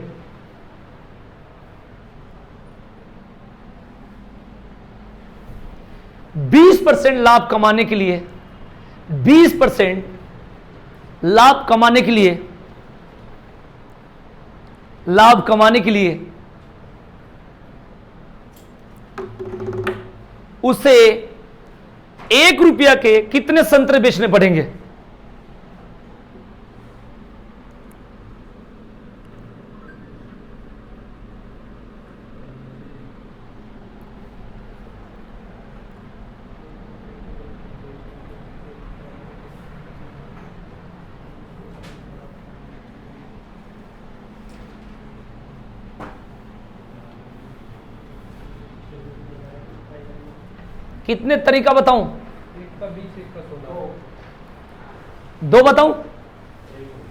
%20 लाभ कमाने के लिए, 20% लाभ कमाने के लिए, लाभ कमाने के लिए उसे 1 रुपया के कितने संतरे बेचने पड़ेंगे? कितने तरीका बताऊं? 2 बताऊं?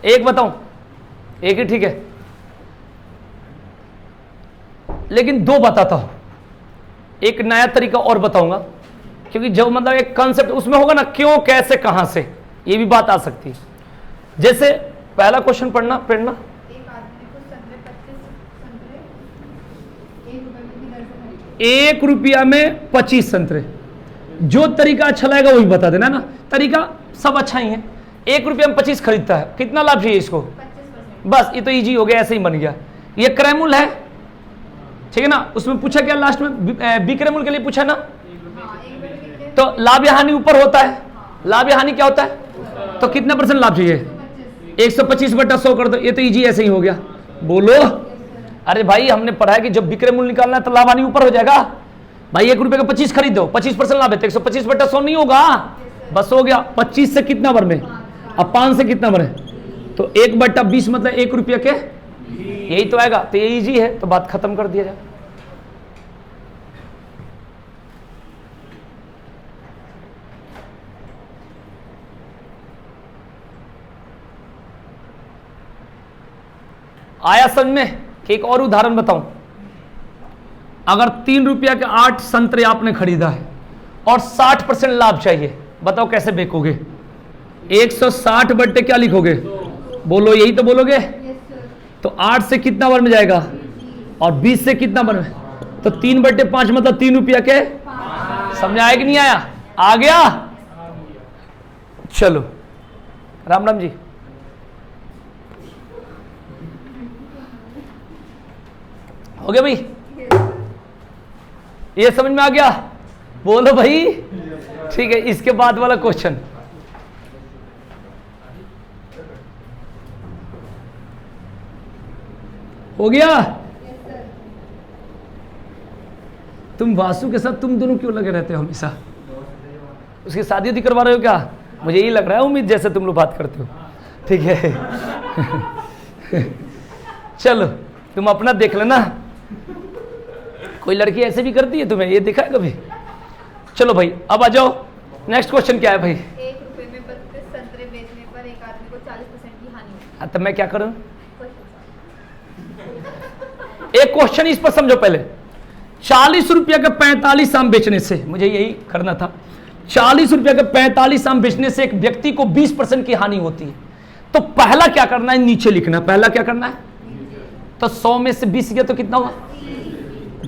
1 बताऊं? 1 ही ठीक है, लेकिन 2 बताता हूं। एक नया तरीका और बताऊंगा, क्योंकि जो मतलब एक कॉन्सेप्ट उसमें होगा ना, क्यों कैसे कहां से, ये भी बात आ सकती है। जैसे पहला क्वेश्चन पढ़ना, एक आदमी को संतरे 25 संतरे 1 रुपए की दर से खरीदे। 1 रुपया में 25 संतरे। जो तरीका अच्छा लगेगा वही बता देना ना, तरीका सब अच्छा ही है। 1 रुपया में 25 खरीदता है, कितना लाभ चाहिए इसको? 25%। बस ये तो इजी हो गया, ऐसे ही बन गया। ये क्रैमुल है, ठीक है ना, उसमें पूछा क्या लास्ट में, बी क्रैमुल के लिए पूछा ना, हाँ, 1 रुपए में कितने? तो लाभ या हानि ऊपर होता है, लाभ या हानि क्या होता है, तो कितना % लाभ चाहिए? 125/100 कर दो, ये तो इजी ऐसे ही हो गया। बोलो, अरे भाई हमने पढ़ा है कि जब विक्रय मूल्य निकालना है तो लाभ हानि ऊपर हो जाएगा। भाई 1 रुपए का 25 खरीद दो, 25% लाभ है तो 125/100 नहीं होगा, बस हो गया। 25 से कितना बढ़ में, अब 5 से कितना बढ़े, तो 1/20 मतलब 1 रुपया के, यही तो आएगा। तो ये इजी है, तो बात खत्म कर दिया जाए। आया समझ में? कि एक और उदाहरण बताऊं, अगर 3 रुपया के 8 संतरे आपने खरीदा है और 60% लाभ चाहिए, बताओ कैसे बेचोगे? 160 बट्टे क्या लिखोगे? बोलो, यही तो बोलोगे। तो 8 से कितना बार में जाएगा और 20 से कितना बार में, तो 3/5 मतलब 3 रुपया के। समझ आया कि नहीं आया? आ गया। चलो राम राम जी। हो गया भाई, ये समझ में आ गया? बोलो भाई। ठीक है, इसके बाद वाला क्वेश्चन, हो गया? तुम वासु के साथ तुम दोनों क्यों लगे रहते हो हमेशा? उसकी शादी वादी करवा रहे हो क्या? मुझे यही लग रहा है, उम्मीद जैसे तुम लोग बात करते हो। ठीक है। चलो तुम अपना देख लेना, कोई लड़की ऐसे भी करती है तुम्हें, ये देखा है कभी? चलो भाई अब आ जाओ, नेक्स्ट क्वेश्चन क्या है भाई? 1 रुपए में 32 संतरे बेचने पर एक आदमी को 40% की हानि होती हाँ, तब मैं क्या करूं? है। एक क्वेश्चन इस पर समझो पहले। 40 रुपया के 45 आम बेचने से, मुझे यही करना था, 40 रुपया के 45 आम बेचने से एक व्यक्ति को 20% की हानि होती है। तो पहला क्या करना है, नीचे लिखना। पहला क्या करना है, तो 100 में से 20 गया तो कितना हुआ?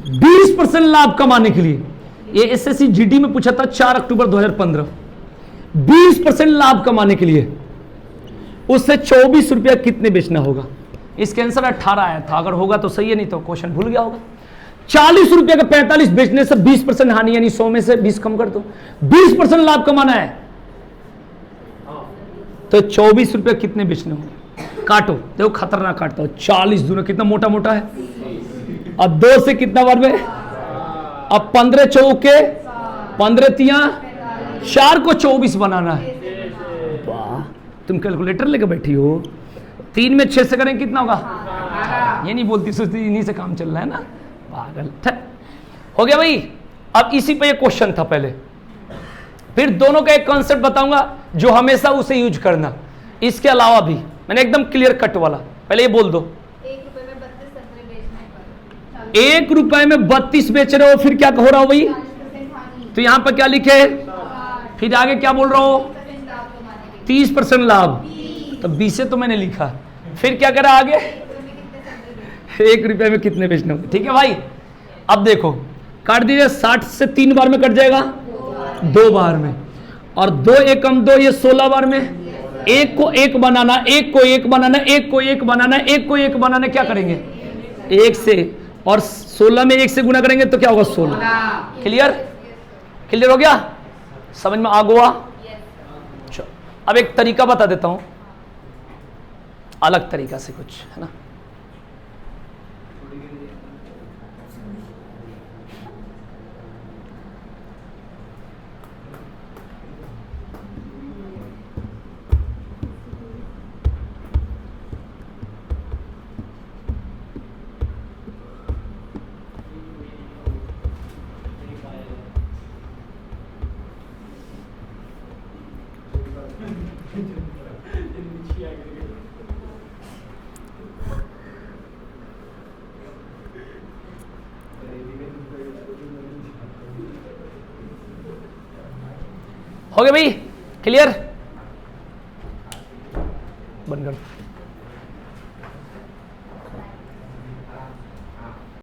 20% लाभ कमाने के लिए, ये एसएससी जीडी में पूछा था 4 अक्टूबर 2015। 20% लाभ कमाने के लिए उससे 24 रुपया कितने बेचना होगा? इसके आंसर 18 आया था, अगर होगा तो सही है, नहीं तो क्वेश्चन भूल गया होगा। 40 रुपया का 45 बेचने से 20% हानि, यानी 100 में से 20 कम कर दो। 20% लाभ कमाना है तो 24 रुपया कितने बेचने होंगे? काटो, देखो खतरनाक काटता हो। 40 दूना कितना मोटा मोटा है। अब 2 से कितना बार में, अब 15 चौके 15 तिया 4 को 24 बनाना है। वाह, तुम कैलकुलेटर लेकर बैठी हो। 3 में 6 से करें कितना होगा? ये नहीं बोलती सोचती, इन्हीं से काम चल रहा है ना, पागल। हो गया भाई। अब इसी पे ये क्वेश्चन था पहले, फिर दोनों का एक कॉन्सेप्ट बताऊंगा जो हमेशा उसे यूज करना। इसके अलावा भी मैंने एकदम क्लियर कट वाला, पहले ये बोल दो। 1 रुपए में 32 संतरे बेचने पर 1 रुपए में 32 बेच रहे हो, फिर क्या हो रहा हो भाई? 40% हानि, तो यहां पर क्या लिखे, फिर आगे क्या बोल रहा हो? 30% लाभ कमाने के लिए। 30% लाभ, तो 20 से तो मैंने लिखा, फिर क्या करा आगे? 1 रुपए में कितने बेचने होंगे? ठीक है भाई। अब देखो काट दीजिए, 60 से 3 बार में कट जाएगा, 2 बार में, और 2 एकम 2, ये 16 बार में। 1 को 1 बनाना, 1 को 1 बनाना, 1 को 1 बनाना, 1 को 1 बनाना, क्या करेंगे? 1 से, और 16 में 1 से गुना करेंगे तो क्या होगा? 16। क्लियर? क्लियर हो गया? समझ में आ गया? चलो अब एक तरीका बता देता हूं, अलग तरीका से कुछ, है ना। हो गया भाई? क्लियर? बंद कर।